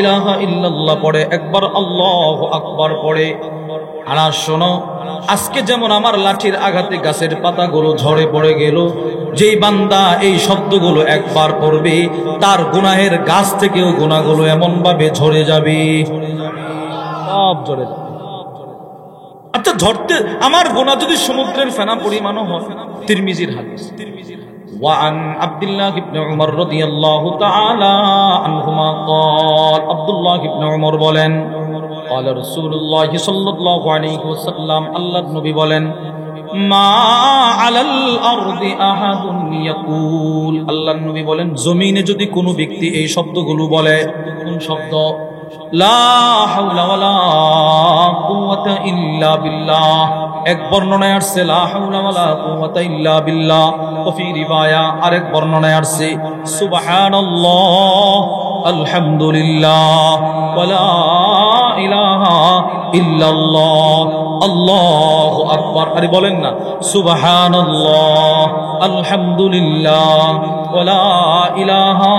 ইলাহা ইল্লাল্লাহ পড়ে, একবার আল্লাহু আকবার পড়ে, আনাস শোনো, আজকে যেমন আমার লাঠির আঘাতে গাছের পাতাগুলো ঝরে পড়ে গেল, যেই বান্দা এই শব্দগুলো একবার পড়বে তার গুনাহের গাছ থেকেও গুনাহগুলো এমন ভাবে ঝরে যাবে, সব ঝরে যাবে। আচ্ছা, ঝরতে আমার গুনাহ যদি সমুদ্রের ফেনা পরিমাণও হয়, তিরমিজির হাদিস। وعن عبد الله بن عمر رضي الله تعالى عنهما قال, عبدullah ibn umar বলেন, قال رسول الله صلى الله عليه وسلم, আল্লাহর নবী বলেন, মা আলাল আরদি আহাদুন ইয়াকুল, আল্লাহর নবী বলেন, জমিনে যদি কোনো ব্যক্তি এই শব্দগুলো বলে, কোন শব্দ? লা হাওলা ওয়ালা কুওয়াতা ইল্লা বিল্লাহ, এক বর্ণনায় আসছে লা হাওলা ওয়ালা কুওয়াতা ইল্লা বিল্লাহ, ওয়া রিওয়ায়া আরেক বর্ণনায় আসছে সুবহানাল্লাহ আলহামদুলিল্লাহ ওয়ালা ইলাহা ইল্লাল্লাহ আল্লাহু আকবার। আরে বলেন না সুবহানাল্লাহ আলহামদুলিল্লাহ ওয়ালা ইলাহা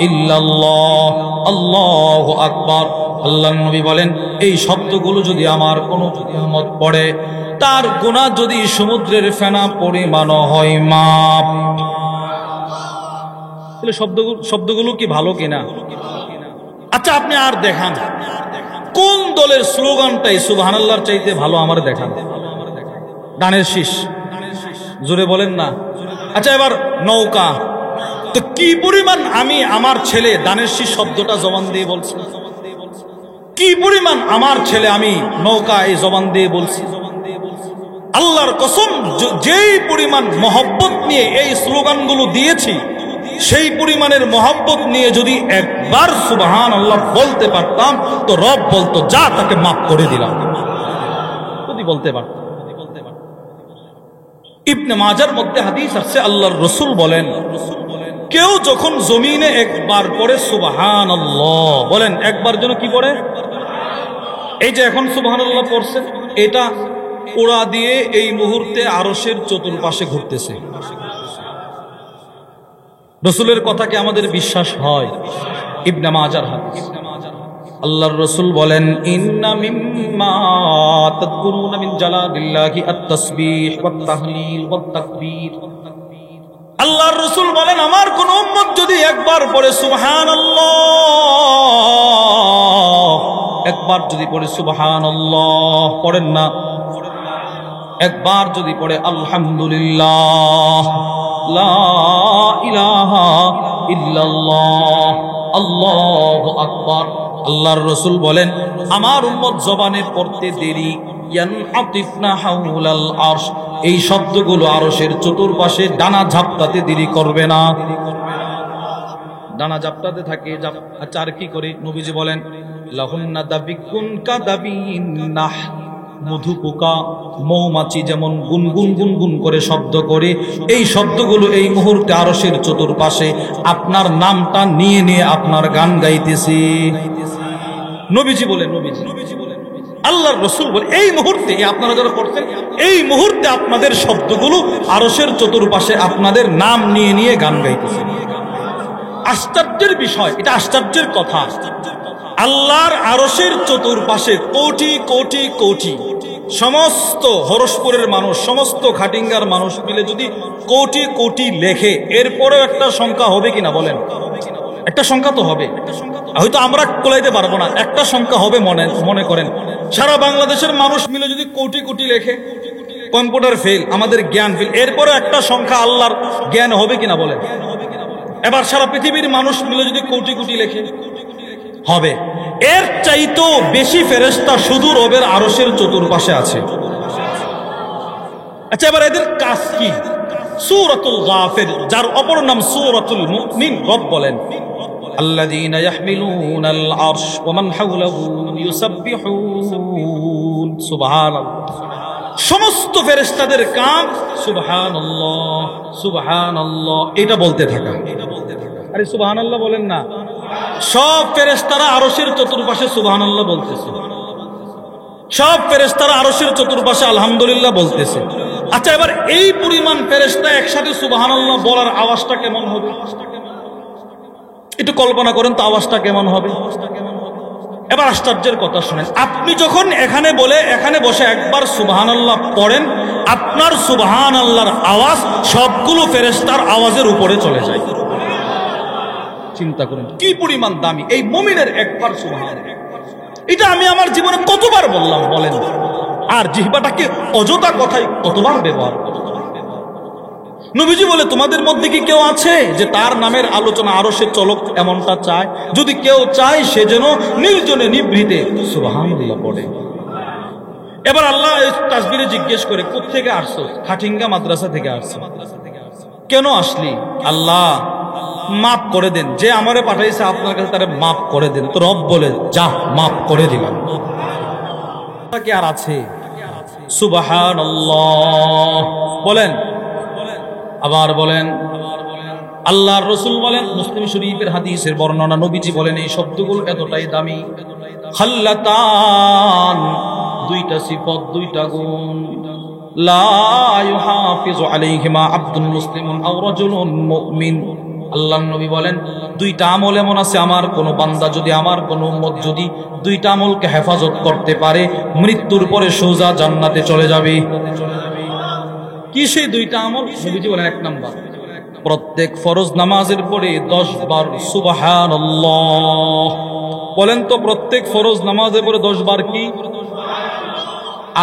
ইল্লাল্লাহ আল্লাহু আকবার। আল্লাহর নবী বলেন, এই শব্দগুলো যদি আমার কোনো উম্মত পড়ে, তার গুনাহ যদি সমুদ্রের ফেনা পরিমাণ হয় মাপ। তাহলে শব্দগুলো কি ভালো কিনা? আচ্ছা, আপনি আর দেখান কোন দলের স্লোগানটাই সুবহানাল্লাহর চাইতে ভালো, আমার দেখান। ধানের শীষ, জোরে বলেন না। আচ্ছা, এবার নৌকা, তো কি পরিমাণ আমি আমার ছেলে ধানের শীষ শব্দটা জবান দিয়ে বলছি, কি পরিমাণ আমার ছেলে আমি নৌকা এই জবান দিয়ে বলছি। আল্লাহর কসম, যেই পরিমাণ মহব্বত নিয়ে এই স্লোগানগুলো দিয়েছি, সেই পরিমাণের মহব্বত নিয়ে যদি একবার সুবহানাল্লাহ বলতে পারতাম, তো রব বলতো, যা, তাকে মাফ করে দিলাম, যদি বলতে পারতাম। ইবনে মাজার মধ্যে হাদিস আছে, আল্লাহর রাসূল বলেন, কেউ যখন জমিনে একবার পড়ে সুবহানাল্লাহ, বলেন একবার যেন কি পড়ে? এই যে এখন সুবহানাল্লাহ পড়ছে, এটা ওড়া দিয়ে এই মুহূর্তে আরশের চতুর্পাশে ঘুরতেছে। রাসূলের কথা কি আমাদের বিশ্বাস হয়? ইবনে মাজার হাদিস। আল্লাহর রাসূল বলেন, ইন্না মিম্মা তাযকুরুনা মিন জালালিল্লাহি আত-তাসবিহ ওয়াত তাহলিল ওয়াত তাকবীর। আল্লাহর রাসূল বলেন, আমার কোন উম্মত যদি একবার পড়ে সুবহানাল্লাহ, একবার যদি পড়ে সুবহানাল্লাহ, পড়েন না, একবার যদি পড়ে আলহামদুলিল্লাহ লা ইলাহা ইল্লাল্লাহ আল্লাহু আকবার, আল্লাহর রাসূল বলেন, আমার উম্মত জবানে পড়তে দেরি, ইয়ানআতিফনা হাওলাল আরশ, এই শব্দগুলো আরশের চতুর্পাশে ডানা ঝাপটাতে দেরি করবে না, ডানা ঝাপটাতে থাকে। আচ্ছা, আর কি করে? নবীজি বলেন, লাহুন্না দাবিকুন কাদাবিন নাহ, মধু পোকা, মৌমাছি যেমন গুনগুন গুনগুন করে শব্দ করে, এই শব্দগুলো এই মুহূর্তে আরশের চতুর্পাশে আপনার নামটা নিয়ে নিয়ে আপনার গান গাইতেছে। নবীজি বলেন, আল্লাহর রাসূল বলেন, এই মুহূর্তে আপনারা যারা পড়ছেন, এই মুহূর্তে আপনাদের শব্দগুলো আরশের চতুর্পাশে আপনাদের নাম নিয়ে নিয়ে গান গাইতেছে। আশ্চর্যের বিষয়, এটা আশ্চর্যের কথা। আল্লাহর আরশের চতুর্পাশে কোটি কোটি কোটি সমস্ত হরসপুরের মানুষ, সমস্ত খাটিঙ্গার মানুষ মিলে যদি কোটি কোটি লেখে, এরপরেও একটা সংখ্যা হবে কিনা বলেন? একটা সংখ্যা তো হবে, হয়তো আমরা কোলাইতে পারবো না, একটা সংখ্যা হবে মনে করেন। সারা বাংলাদেশের মানুষ মিলে যদি কোটি কোটি লেখে, কম্পিউটার ফেল, আমাদের জ্ঞান ফেল, এরপরে একটা সংখ্যা আল্লাহর জ্ঞান হবে কিনা বলেন? এবার সারা পৃথিবীর মানুষ মিলে যদি কোটি কোটি লেখে, হবে। এর চাইতেও বেশি ফেরেশতা শুধু রবের আরশের চতুর্পাশে আছে। আচ্ছা, এবার এদের কাজ কি? সূরাতুল গাফির, যার অপর নাম সূরাতুল মুমিন, রব বলেন আল্লাযীনা ইয়াহমিলুনাল আরশ ওয়া মান হাওলাহু ইউসাব্বিহুন সুবহানাল্লাহ। সমস্ত ফেরেশতাদের কাজ সুবহানাল্লাহ সুবহানাল্লাহ এটা বলতে থাকা। আরে সুবহানাল্লাহ বলেন না। সব ফেরেশতারা আরশের চতুর্পাশে সুবহানাল্লাহ বলতেছে, সব ফেরেশতারা আরশের চতুর্পাশে আলহামদুলিল্লাহ বলতেছে। আচ্ছা, এবার এই পরিমাণ ফেরেশতা একসাথে সুবহানাল্লাহ বলার আওয়াজটা কেমন হবে? একটু কল্পনা করেন তো আওয়াজটা কেমন হবে। এবার আশ্চর্যের কথা শুনেন, আপনি যখন এখানে বসে একবার সুবহানাল্লাহ পড়েন, আপনার সুবহানাল্লাহর আওয়াজ সবগুলো ফেরেশতার আওয়াজের উপরে চলে যায়। চিন্তা করুন কি পরিমাণ দামি এই মুমিনের একবার সুবহানাল্লাহ। এটা আমি আমার জীবনে কতবার বললাম বলেন, আর জিহ্বাটাকে অযথা কথায় কতবার ব্যবহার করব। নবীজি বলে, তোমাদের মধ্যে কি কেউ আছে যে তার নামের আলোচনা আরো সে চলক এমনটা চায়? যদি কেউ চায় সে যেন নির্জনে নিভৃতে সুবহানাল্লাহ পড়ে। এবার আল্লাহ তাসবিরে জিজ্ঞেস করে, কোত্থেকে আসছো? খাটিঙ্গা মাদ্রাসা থেকে আসছো। কেন আসলি? আল্লাহ মাফ করে দেন, যে আমারে পাঠাইছে আপনার কাছে তারে মাফ করে দেন। তো রব বলে, যা মাফ করে দিলাম। কি আর আছে? সুবহানাল্লাহ বলেন, আবার বলেন। আল্লাহর রাসূল বলেন, মুসলিম শরীফের হাদিসের বর্ণনা, নবীজি বলেন এই শব্দগুলো এতটাই দামি। খাল্লাতান, দুইটা সিফত, দুইটা গুণ। লা ইউহাফিজু আলাইহিমা আবদুল মুসলিমুন আও রাজুলুন মুমিন। আল্লাহর নবী বলেন, দুইটা আমল এমন আছে, আমার কোন বান্দা যদি, আমার কোন উম্মত যদি দুইটা আমলকে হেফাজত করতে পারে, মৃত্যুর পরে সোজা জান্নাতে চলে যাবে। কি সেই দুইটা আমল? নবীজি বলেন, এক নাম্বার, প্রত্যেক ফরজ নামাজের পরে 10 বার সুবহানাল্লাহ বলেন। তো প্রত্যেক ফরজ নামাজের পরে 10 বার কি?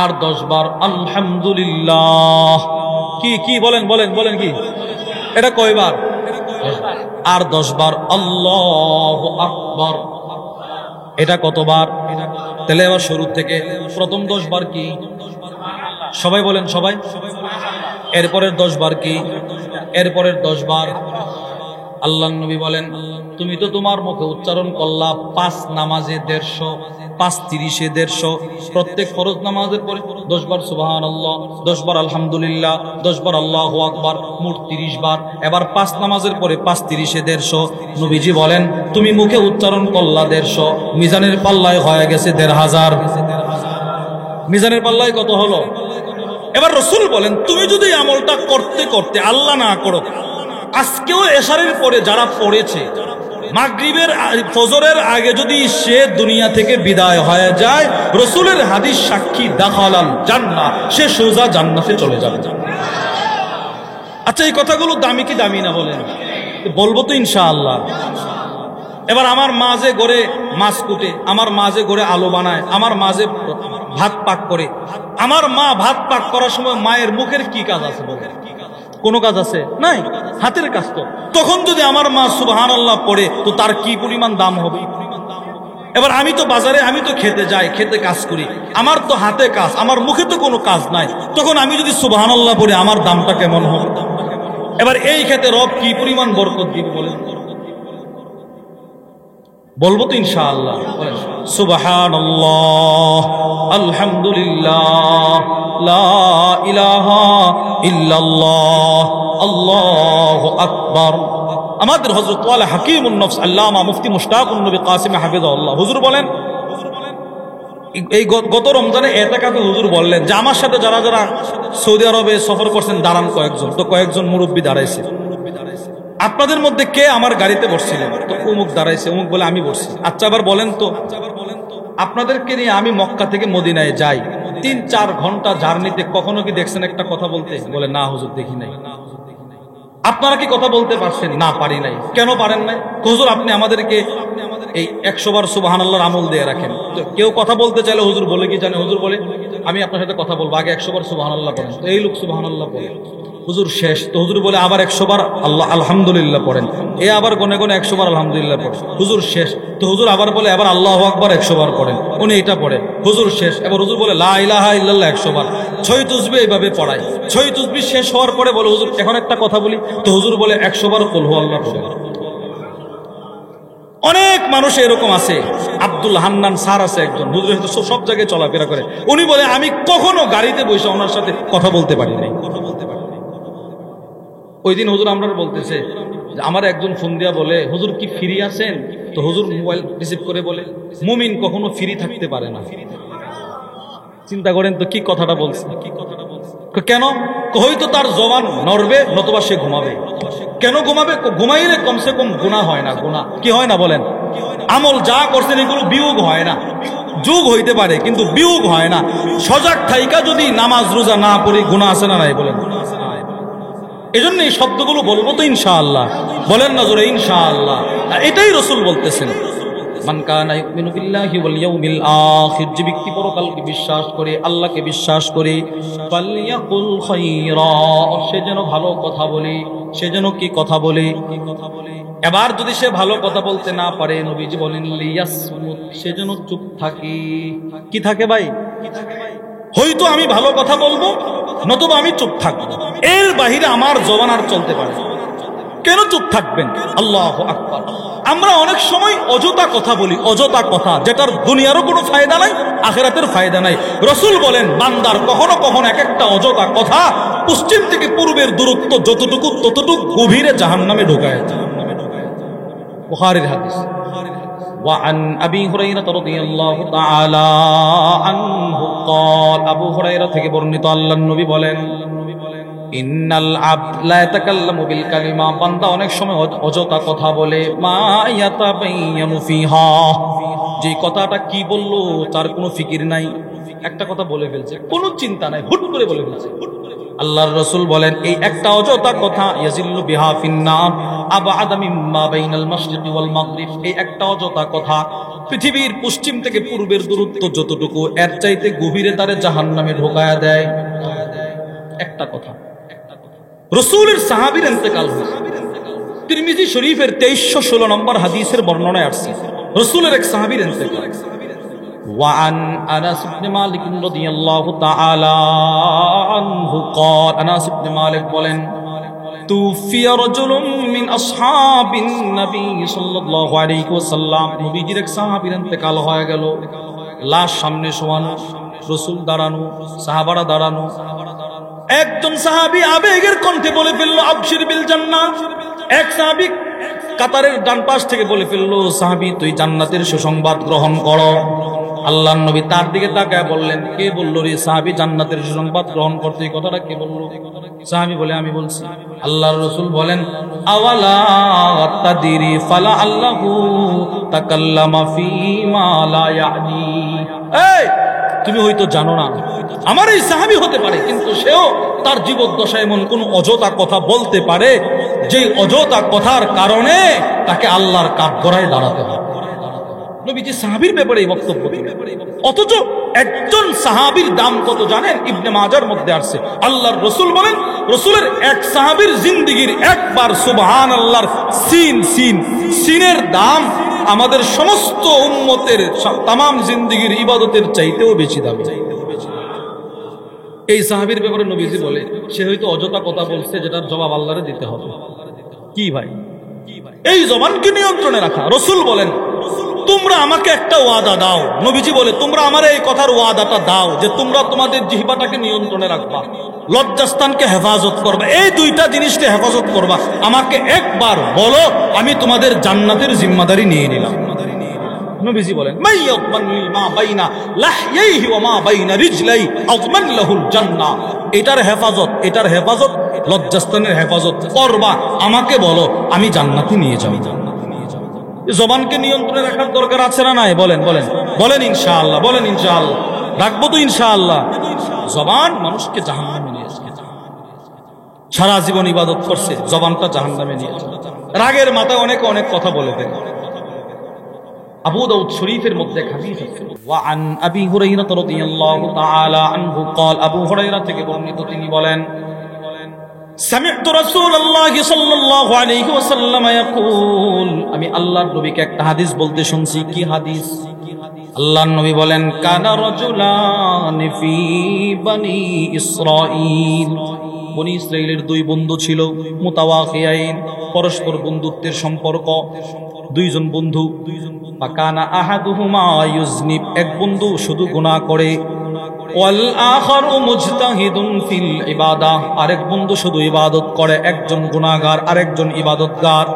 আর 10 বার আলহামদুলিল্লাহ। কি কি বলেন বলেন বলেন কি? এটা কয়বার? আর 10 বার আল্লাহু আকবার। এটা কতবার? তাহলে এবার শুরু থেকে প্রথম 10 বার কি? সবাই বলেন, সবাই। এরপরের 10 বার কি? এরপরের 10 বার। আল্লাহর নবী বলেন, তুমি তো তোমার মুখে উচ্চারণ করলা 5 নামাজে 150, 5 30-এ 150। প্রত্যেক ফরজ নামাজের পরে 10 বার সুবহানাল্লাহ, 10 বার আলহামদুলিল্লাহ, 10 বার আল্লাহু আকবার, মোট 30 বার। এবার 5 নামাজের পরে 5 30-এ 150। নবীজি বলেন, তুমি মুখে উচ্চারণ করলা 150, মিজানের পাল্লায় হয়ে গেছে 1500। মিজানের পাল্লায় কত হলো? এবার রাসূল বলেন, তুমি যদি আমলটা করতে করতে আল্লাহ না করো, আজকেও এশারের পরে যারা পড়েছে, মাগরিবের ফজরের আগে যদি সে দুনিয়া থেকে বিদায় হয়ে যায়, রাসূলের হাদিস সাক্ষী, দাখালাল জান্নাহ, সে সোজা জান্নাতে চলে যাবে। আচ্ছা, এই কথাগুলো দামি কি দামি না বলেন? বলবো তো ইনশাআল্লাহ। এবার আমার মা যে গড়ে মাছ কুটে, আমার মা যে গড়ে আলো বানায়, আমার মা যে ভাত পাক করে, আমার মা ভাত পাক করার সময় মায়ের মুখের কি কাজ আছে বলে? কোনো কাজ আছে? নাই, হাতের কাজ। তো তখন যদি আমার মা সুবহানাল্লাহ পড়ে, তো তার কি পরিমাণ দাম হবে? এবার আমি তো বাজারে, আমি তো খেতে যাই, খেতে কাজ করি, আমার তো হাতে কাজ, আমার মুখে তো কোনো কাজ নাই। তখন আমি যদি সুবহানাল্লাহ পড়ি, আমার দামটা কেমন হবে? এবার এই ক্ষেত্রে রব কি পরিমাণ বরকত দিবে বলেন? বলবো তো ইনশাআল্লাহ। সুবহানাল্লাহ, আলহামদুলিল্লাহ, লা ইলাহা ইল্লাল্লাহ, আল্লাহু আকবার। আমাদের হযরত ওয়ালা হাকিমুন নফস আল্লামা মুফতি মুশতাকুন নবী কাসিম হাফিজাহুল্লাহ হুজুর বলেন, এই গত রমজানে এতেকাফে হুজুর বললেন যে আমার সাথে যারা যারা সৌদি আরবে সফর করছেন দাঁড়ান কয়েকজন। তো কয়েকজন মুরব্বী দাঁড়াইছে, আপনাদের মধ্যে কে আমার গাড়িতে বসছিলেন? তো অমুক দাঁড়াইছে, অমুক বলে আমি বসছি। আচ্ছা, এবার বলেন তো, আপনাদেরকে নিয়ে আমি মক্কা থেকে মদিনায় যাই, 3-4 ঘন্টা জার্নিতে কখনো কি দেখছেন একটা কথা বলতে? বলে, না হুজুর, দেখি নাই। আপনারা কি কথা বলতে পারছেন? না, পারি নাই। কেন পারেন নাই? হুজুর আপনি আমাদেরকে এই 100 বার সুবহানাল্লাহর আমল দিয়ে রাখেন। তো কেউ কথা বলতে চাইলে হুজুর বলে কি জানে? হুজুর বলে, আমি আপনার সাথে কথা বলবো, আগে 100 বার সুবহানাল্লাহ বলেন। তো এই লোক সুবহানাল্লাহ বলে, হুজুর শেষ। তো হুজুর বলে আবার 100 বার আল্লাহ আলহামদুলিল্লাহ পড়েন। এ আবার গনে গনে 100 বার আলহামদুলিল্লাহ পড়ে। হুজুর শেষ। তো হুজুর আবার বলে এবার আল্লাহু আকবার 100 বার পড়েন। উনি এটা পড়ে। হুজুর শেষ। এবার হুজুর বলে লা ইলাহা ইল্লাল্লাহ 100 বার। 6 তাসবিহ এইভাবে পড়ায়। 6 তাসবিহ শেষ হওয়ার পরে বলে হুজুর এখন একটা কথা বলি। তো হুজুর বলে 100 বার কুল হুয়াল্লাহ পড়ে। অনেক মানুষ এরকম আছে। আব্দুল হান্নান স্যার আছে একজন, হুজুরের সাথে সব জায়গায় চলাফেরা করে। উনি বলে আমি কখনো গাড়িতে বসে ওনার সাথে কথা বলতে পারি নাই। ওই দিন হুজুর আমরা বলতেছে যে আমার একজন ফোন দিয়া বলে হুজুর কি ফ্রি আছেন? তো হুজুর মোবাইল রিসিভ করে বলে মুমিন কখনো ফ্রি থাকতে পারে না। চিন্তা করেন তো কি কথাটা বলছে। কেন? হয়তো তার জবান নড়বে নতুবা সে ঘুমাবে। কেন ঘুমাবে? ঘুমাইলে কমসে কম গুনাহ হয় না। গুনাহ কি হয় না বলেন? আমল যা করছেন এগুলো বিয়োগ হয় না। যোগ হইতে পারে কিন্তু বিয়োগ হয় না। সজাগ থাইকা যদি নামাজ রোজা না পড়ি গুনাহ আছে না নাই বলেন? এজন্য এই শব্দগুলো বলবো তো ইনশাআল্লাহ। বলেন না জোরে ইনশাআল্লাহ। এটাই রাসূল বলতেছেন, মান কানা ইউমিনু বিল্লাহি ওয়াল ইয়াউমিল আখির, যে ব্যক্তি পরকালকে বিশ্বাস করে, আল্লাহকে বিশ্বাস করে, ফালইয়াকুল খায়রা, সে যেন ভালো কথা বলে। সে যেন কি কথা বলে? এবার যদি সে ভালো কথা বলতে না পারে, নবীজি বলেন লিয়াসমুত, সে যেন চুপ থাকে। কি থাকে ভাই? হয়তো আমি ভালো কথা বলবো নতুবা আমি চুপ থাকবো, এর বাহিরে আমার জবান আর চলতে পারে। কেন চুপ থাকবেন? আল্লাহু আকবার। আমরা অনেক সময় অযথা কথা বলি, অযথা কথা, যেটার দুনিয়ারও কোনো ফায়দা নাই, আখিরাতের ফায়দা নাই। রাসূল বলেন বান্দার কখনো কখনো এক একটা অযথা কথা পশ্চিম থেকে পূর্বের দূরত্ব যতটুকু ততটুকু গভীরে জাহান্নামে ঢোকায়। বুখারীর হাদিস। وعن أبي هريرة رضي الله تعالى عنه قال, আবু হুরায়রা থেকে বর্ণিত আল্লাহর নবী বলেন, ইন্নাল আবদ লা ইয়াতাকাল্লামু বিল কালিমা, বান্দা অনেক সময় অযথা কথা বলে, মা ইয়াতাবায়ানু ফিহা, যে কথাটা কি বললো তার কোনো ফিকির নাই। একটা কথা বলে ফেলছে, কোনো চিন্তা নাই, হুট করে বলে ফেলছে। আল্লাহর রাসূল বলেন এই একটা অযথা কথা ইয়াজিল্লু বিহা ফিন্নার আবআদা মিম্মা বাইনাল মাশরিকি ওয়াল মাগরিব, এই একটা অযথা কথা পৃথিবীর পশ্চিম থেকে পূর্বের দূরত্ব যতটুকু এর চাইতে গভীরে তারে জাহান্নামে ঢোকায়া দেয়। একটা কথা। রাসূলের সাহাবীর ইন্তেকাল হয়েছে। তিরমিজি শরীফের 2316 নম্বর হাদিসের বর্ণনায় আসছে রাসূলের এক সাহাবীর ইন্তেকাল। وعن أنس بن مالك رضي الله تعالى عنه قال, أنس بن مالك বলেন, توفي رجل من أصحاب النبي صلى الله عليه وسلم, নবীজির এক সাহাবীর ইন্তেকাল হয়ে গেল। লাশ সামনে শোয়ানো, রাসূল দাঁড়ানো, সাহাবারা দাঁড়ানো। একজন সাহাবী আবেগের কণ্ঠে বলে ফেললো আবশির বিল জান্নাহ। এক সাহাবী কাতারের ডান পাশ থেকে বলে ফেললো, সাহাবী তুই জান্নাতের সুসংবাদ গ্রহণ করো। আল্লাহর নবী তার দিকে তাকায় বললেন, কে বললো রে? সাহাবী জান্নাতের সুসংবাদ গ্রহণ করতে, এই কথাটা কে বললো? সাহাবী বলে আমি বলছি। আল্লাহর রাসূল বলেন, আওয়ালা তাদরি ফালা আল্লাহু তাকাল্লামা ফীমা লা ইয়ানি, এই তুমি হয়তো জানো না, আমার এই সাহাবী হতে পারে কিন্তু সেও তার জীবদ্দশায় এমন কোন অযথা কথা বলতে পারে যে অযথা কথার কারণে তাকে আল্লাহর কাঠগড়ায় দাঁড়াতে হয়। নবীজি সাহাবীর ব্যাপারে এই বক্তব্য দিলেন, অথচ একজন সাহাবীর দাম কত জানেন? ইবনে মাজার মধ্যে আসছে, আল্লাহর রাসূল বলেন, রাসূলের এক সাহাবীর জিন্দেগীর একবার সুবহানাল্লাহর সিনের দাম আমাদের সমস্ত উম্মতের তামাম জিন্দেগীর ইবাদতের চাইতেও বেশি দাম। এই সাহাবীর ব্যাপারে নবীজি বলে, সে হয়তো অযথা কথা বলছে যেটার জবাব আল্লাহরে দিতে হবে। কি ভাই? এই জবানকে নিয়ন্ত্রণে রাখা। রাসূল বলেন, তোমরা আমাকে একটা ওয়াদা দাও। নবীজি বলে, তোমরা আমার এই কথার ওয়াদাটা দাও যে তোমরা তোমাদের জিহ্বাটাকে নিয়ন্ত্রণে রাখবা, লজ্জাস্থানকে হেফাজত করবা, এই দুইটা জিনিসকে হেফাজত করবা। আমাকে একবার বলো, আমি তোমাদের জান্নাতের জিম্মাদারি নিয়ে নিলাম। নবীজি বলেন, মাইয়াযমান মা বাইনা লাহইহি ওয়া মা বাইনা রিজলাই আযমান লাহুল জান্নাহ, এটার হেফাজত লজ্জাস্থানের হেফাজত করবা, আমাকে বলো, আমি জান্নাতে নিয়ে যাব। জবানকে নিয়ন্ত্রণে রাখার দরকার আছে না নাই? বলেন বলেন বলেন ইনশাআল্লাহ, বলেন ইনশাআল্লাহ। রাখবো তো ইনশাআল্লাহ। জবান মানুষকে জাহান্নামে নিয়ে আসে। সারা জীবন ইবাদত করছে, জবানটা জাহান্নামে নিয়ে আসে। রাগের মাথায় অনেকে অনেক কথা বলে দেয়। আবু দাউদ শরীফের মধ্যে হাদিস আছে, ওয়ান আবি হুরায়রা রাদিয়াল্লাহু তাআলা আনহু قال, আবু হুরায়রা থেকে বর্ণিত তিনি বলেন, সামি'তু রাসূলুল্লাহ সাল্লাল্লাহু আলাইহি ওয়াসাল্লাম ইয়াকুল, আমি আল্লাহর নবীকে একটা হাদিস বলতে শুনছি। কি হাদিস? আল্লাহর নবী বলেন, কানা রাজুলানি ফি বনি ইসরাঈল, বনি ইসরাইলের দুই বন্ধু ছিল, মুতাওয়াখিয়াইন, পরস্পর বন্ধুত্বের সম্পর্ক, দুইজন বন্ধু। ফাকানা আহাদুহুমা ইউজনিব, এক বন্ধু শুধু গুনাহ করে, ওয়াল আখারু মুজতাহিদুন ফিল ইবাদাহ, আরেক বন্ধু শুধু ইবাদত করে। একজন গুনাহগার, আরেকজন ইবাদতগার।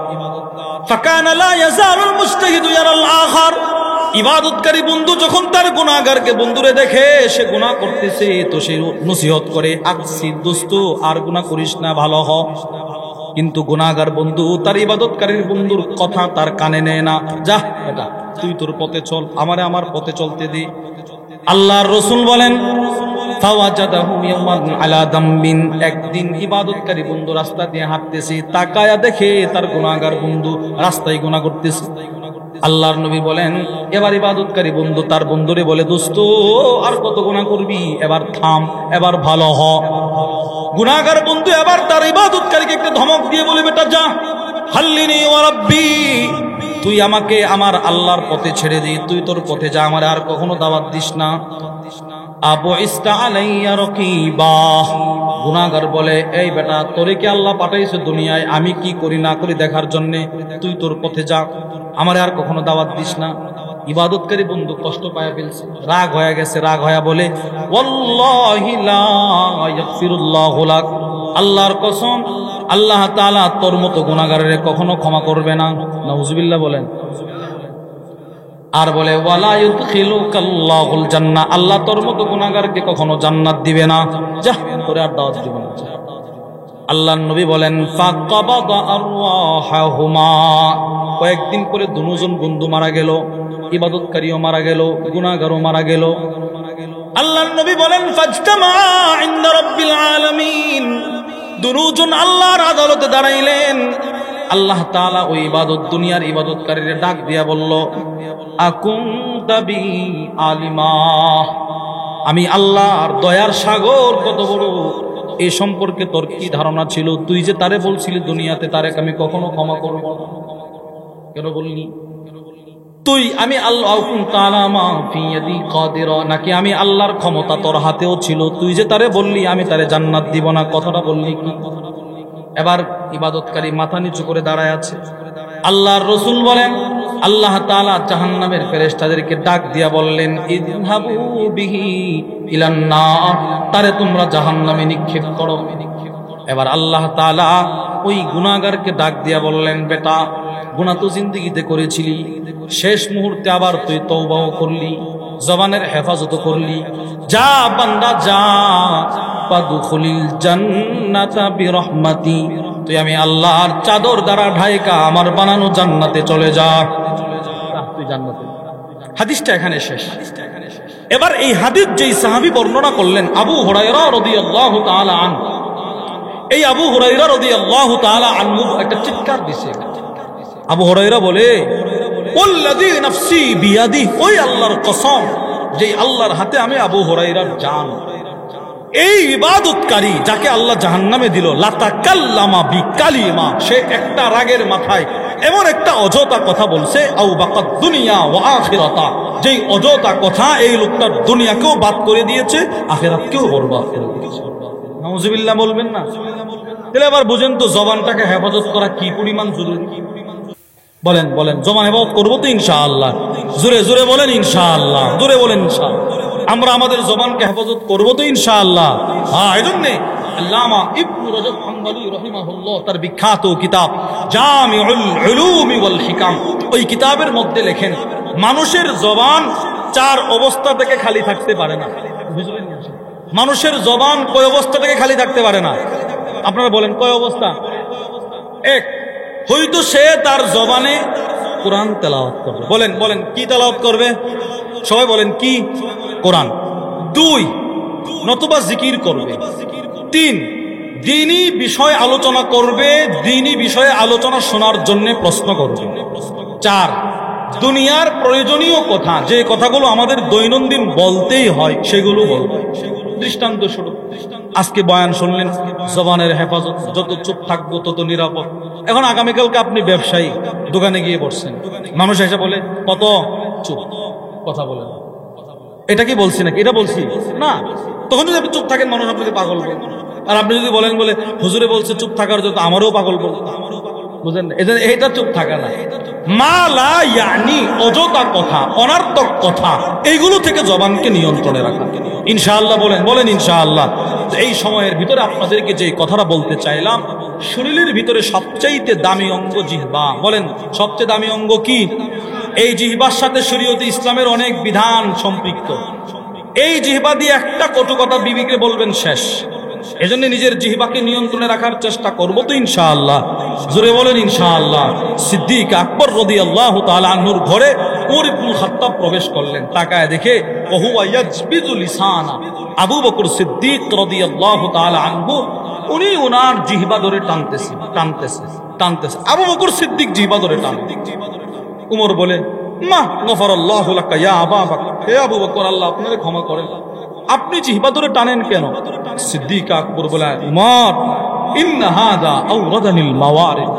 ফাকানা লা ইয়াজালুল মুজতাহিদু ইয়ারাল আখার, ইবাদতকারী বন্ধু যখন তার গুনাহগারকে বন্ধুরে দেখে সে গুনাহ করতেছে, তো সে নসিহত করে, আকসি দোস্ত আর গুনাহ করিস না, ভালো হ। কিন্তু গুনাহগার বন্ধু তার ইবাদতকারীর বন্ধুর কথা তার কানে নেয় না। যা এটা, তুই তোর পথে চল, আমারে আমার পথে চলতে দে। আল্লাহর রাসূল বলেন, ফাওয়াজাদাহু ইয়াওমান আলা দামবিন, একদিন ইবাদতকারী বন্ধু রাস্তা দিয়ে হাঁটতেছে, তাকায়া দেখে তার গুনাহগার বন্ধু রাস্তায় গুনাহ করতেছে। আল্লাহর নবী বলেন, এবার ইবাদতকারী বন্ধু তার বন্ধুরে বলে, দোস্ত আর কত গুনাহ করবি, এবার থাম, এবার ভালো হ। গুনাহগার বন্ধু এবার তার ইবাদতকারীকে একটা ধমক দিয়ে বলে, বেটা যা, হাল্লিনি ওয়া রাব্বি, তুই আমাকে আমার আল্লাহর পথে ছেড়ে দি, তুই তোর পথে যা, আমার আর কখনো দাওয়াত দিস না। আবু ইস্তা আলাইয়া রাকিবা, গুনাহগার বলে, এই বেটা, তোরে কি আল্লাহ পাঠাইছে দুনিয়ায় আমি কি করি না করি দেখার জন্য? তুই তোর পথে যা, আমারে আর কখনো দাওয়াত দিস না। ইবাদতকারী বন্ধু কষ্ট পায়া ফেলছে, রাগ হয়ে গেছে, রাগ হয়ে বলে, ওয়াল্লাহি লা ইয়াগফিরুল্লাহু লাক, আল্লাহর কসম, আল্লাহ তাআলা তোর মতো গুনাহগারের কখনো ক্ষমা করবে না। নাউজুবিল্লাহ বলেন। আর বলে, ওয়ালা ইউদখিলুকাল্লাহুল জান্নাহ, আল্লাহ তোর মতো গুনাহগারকে কখনো জান্নাত দিবে না, যা, তোরে আর দাওয়াত দিব না। আল্লাহর নবী বলেন, ফাকাবাদা আরওয়াহুমা, কয়েকদিন পরে দুজন বন্ধু মারা গেল, ইবাদতকারীও মারা গেল, গুনাহগারও মারা গেল। আল্লাহর নবী বলেন, ফাজতামা ইনদা রাব্বিল আলামিন, দুজন আল্লাহর আদালতে দাঁড়াইলেন। আল্লাহ তাআলা ওই দুনিয়ার ইবাদতকারীদের ডাক দিয়া বলল, আকুনতা বি আলিমা, আমি আল্লাহর দয়ার সাগর কত বড়, এই সম্পর্কে তোর কি ধারণা ছিল? তুই যে তারে বলছিলি দুনিয়াতে তারে আমি কখনো ক্ষমা করব না, কেন বললি? তুই আমি আল্লাহ তাআলা ফি ইয়াদি কাদিরা, নাকি আমি আল্লাহর ক্ষমতা তোর হাতেও ছিল, তুই যে তারে বললি আমি তারে জান্নাত দিব না, কথাটা বললি কি? এবার ইবাদতকারী মাথা নিচু করে দাঁড়ায় আছে। আল্লাহর রাসূল বলেন, আল্লাহ তাআলা জাহান্নামের ফেরেশতাদেরকে ডাক দিয়া বললেন, ইযহাবু বিহি ইলান নার, তারে তোমরা জাহান্নামে নিক্ষেপ করো। এবার আল্লাহ তাআলা ওই গুনাহগারকে ডাক দিয়া বললেন, বেটা, গুনাহ তো জিন্দেগিতে করেছিলি, শেষ মুহূর্তে আবার তুই তওবাও করলি, জবানের হেফাজত করলি, যা বান্দা যা, ফাদখুলিল জান্নাতা বিরহমাতি, তুই আমি আল্লাহর চাদর দ্বারা ঢাইকা আমার বানানো জান্নাতে চলে যা, তুই জান্নাতে। হাদিসটা এখানে শেষ। এবার এই হাদিস যেই সাহাবী বর্ণনা করলেন, আবু হুরায়রা রাদিয়াল্লাহু তাআলা আনহু, এই আবু হুরায়রা রাদিয়াল্লাহু তাআলা আনহু একটা চিৎকার দিছে। আবু হুরায়রা বলে, ওয়াল্লাযী নাফসি বিয়াদি, ওই আল্লাহর কসম, যেই আল্লাহর হাতে আমি আবু হুরায়রার জান, এই ইবাদতকারী যাকে আল্লাহ জাহান্নামে দিল, লাতাকাল্লামা বিকালিমা, সে একটা রাগের মাথায় এমন একটা অযথা কথা বলছে, আও বাকাত দুনিয়া ওয়া আখিরাতা, যেই অযথা কথা এই লোকটার দুনিয়াকেও বাদ করে দিয়েছে, আখিরাতকেও বরবাদ করে দিয়েছে। নাউজুবিল্লাহ বলবেন না? তাহলে এবার বুঝেন তো জবানটাকে হেফাজত করা কি পরিমাণ জরুরি। বলেন বলেন, জবান হেফাজত করবো তো ইনশাআল্লাহ? জোরে জোরে বলেন ইনশাআল্লাহ, জোরে বলেন ইনশাআল্লাহ। আমরা আমাদের জবানকে হেফাজত করবো তো ইনশাআল্লাহ। হ্যাঁ, এই জন্যে আল্লামা ইবনে রজব হাম্বলী রাহিমাহুল্লাহ তার বিখ্যাত কিতাব জামিউল উলুম ওয়াল হিকাম, ওই কিতাবের মধ্যে লেখেন, মানুষের জবান চার অবস্থা থেকে খালি থাকতে পারে না। বুঝলেন? মানুষের জবান কয় অবস্থা থেকে খালি থাকতে পারে না? আপনারা বলেন কয় অবস্থা? এক, হয়তো সে তার জবানে কোরআন তেলাওয়াত করবে। বলেন বলেন, কি তেলাওয়াত করবে? সবাই বলেন কি? কোরআন। দুই, নতুবা জিকির করবে। তিন, দ্বীনি বিষয় আলোচনা করবে, দ্বীনি বিষয়ে আলোচনা শোনার জন্য প্রশ্ন করবে। চার, দুনিয়ার প্রয়োজনীয় কথা, যে কথাগুলো আমাদের দৈনন্দিন বলতেই হয় সেগুলো বলবো। দৃষ্টান্ত স্বরূপ আজকে বয়ান শুনলেন, জবানের হেফাজত, যত চুপ থাকবো তত নিরাপদ। এখন আগামীকালকে আপনি ব্যবসায়ী, দোকানে গিয়ে বসছেন, মানুষ এসে বলে কত, চুপ, কথা বলেন। এটা কি বলছি নাকি? এটা বলছি না। তখন যদি আপনি চুপ থাকেন, মানুষ আপনাকে পাগল বলে। আর আপনি যদি বলেন বলে হুজুরে বলছে চুপ থাকার জন্য, আমারও পাগল বল, বুঝলেন? এটা চুপ থাকা না। মা লা ইয়ানি, অযথা কথা, অনার্থক কথা, এইগুলো থেকে জবানকে নিয়ন্ত্রণে রাখা। ইনশাআল্লাহ বলেন ইনশাআল্লাহ। এই সময়ের ভিতরে আপনাদেরকে যে কথাটা বলতে চাইলাম, শরীরের ভিতরে সবচাইতে দামি অঙ্গ জিহ্বা। বলেন সবচেয়ে দামি অঙ্গ কি? এই জিহ্বার সাথে শরীয়তে ইসলামের অনেক বিধান সম্পৃক্ত। এই জিহ্বা দিয়ে একটা কটু কথা বিবিকে বলবেন, শেষ। এজন্য নিজের জিহ্বাকে নিয়ন্ত্রণে রাখার চেষ্টা করব তো ইনশাআল্লাহ। জোরে বলেন ইনশাআল্লাহ। সিদ্দিক আকবর রাদিয়াল্লাহু তাআলা আনহুর ঘরে ওমর ইবনুল খাত্তাব প্রবেশ করলেন। তাকায় দেখে ওহুয়া ইয়াজবিজু লিসানা, আবু বকর সিদ্দিক রাদিয়াল্লাহু তাআলা আনহু, উনি ওনার জিহ্বা ধরে টানতেছে। আবু বকর সিদ্দিক জিহ্বা ধরে টানতেছে। উমর বলে, মা গফারাল্লাহু লাকা ইয়া আবা বকর, হে আবু বকর, আল্লাহ আপনারে ক্ষমা করেন, আপনি জিহ্বা ধরে টানেন কেন? সিদ্দিক আকবর বলে, উমর ইন্না হাদা আওরাদানিল মাওয়ারিদ,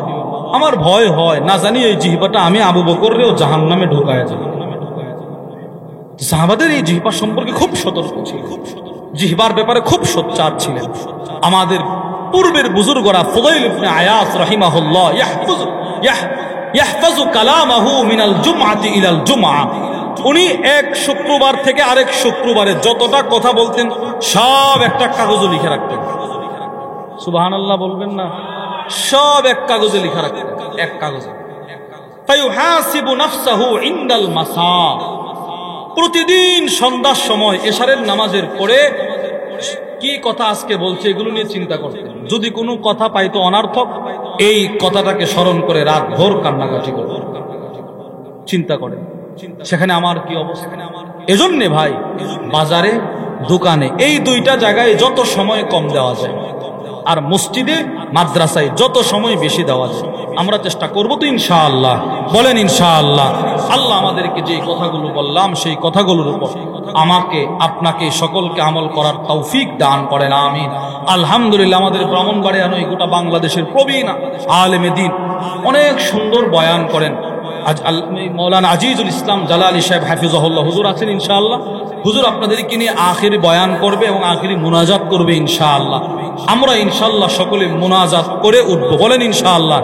আমার ভয় হয় না জানি এই জিহ্বাটা আমি আবু বকররেও জাহান্নামে ঢোকায় যাব। সাহাবাদের এই জিহ্বা সম্পর্কে খুব সতর্ক ছিল, জিহ্বার ব্যাপারে খুব সোচ্চার ছিলেন। আমাদের পূর্বের বুজুর্গরা, ফুদাইল ইবনে আয়াস রাহিমাহুল্লাহ, ইয়াহফাজু কালামাহু মিনাল জুমআতি ইলাল জুমআ, উনি এক শুক্রবার থেকে আরেক শুক্রবারে যতটা কথা বলতেন সব একটা কাগজে লিখে রাখতেন। সুবহানাল্লাহ বলবেন না? সব এক কাগজে লিখে রাখতেন, এক কাগজে। ফায়ুহাসিবু নাফসাহু ইনদাল মাসা, প্রতিদিন সন্ধ্যার সময় এশারের নামাজের পরে কি কথা আজকে বলছে এগুলো নিয়ে চিন্তা করতেন। যদি কোনো কথা পাইতো অনার্থক, এই কথাটাকে স্মরণ করে রাত ভোর কান্নাকাটি করতেন। চিন্তা করেন সেখানে আমার কি অবস্থা। এজন্যে ভাই, বাজারে, দোকানে, এই দুইটা জায়গায় যত সময় কম দেওয়া যায়, আর মসজিদে মাদ্রাসায় যত সময় বেশি দেওয়া যায়, আমরা চেষ্টা করবো তো ইনশাআল্লাহ। বলেন ইনশাআল্লাহ। আল্লাহ আমাদেরকে যে কথাগুলো বললাম সেই কথাগুলোর উপর আমাকে, আপনাকে, সকলকে আমল করার তৌফিক দান করেন, আমিন। আলহামদুলিল্লাহ, আমাদের ব্রাহ্মণবাড়িয়া নয়, গোটা বাংলাদেশের প্রবীণ আলেমে দ্বীন অনেক সুন্দর বয়ান করেন। আজ মৌলানা আজিজুল ইসলাম জালালি সাহেব হাফিজাহুল্লাহ হুজুর আছেন ইনশাআল্লাহ। হুজুর আপনাদেরকে নিয়ে আখিরি বয়ান করবে এবং আখিরি মুনাজাত করবে ইনশাআল্লাহ। আমরা ইনশাআল্লাহ সকলে মুনাজাত করে উঠবো। বলেন ইনশাআল্লাহ।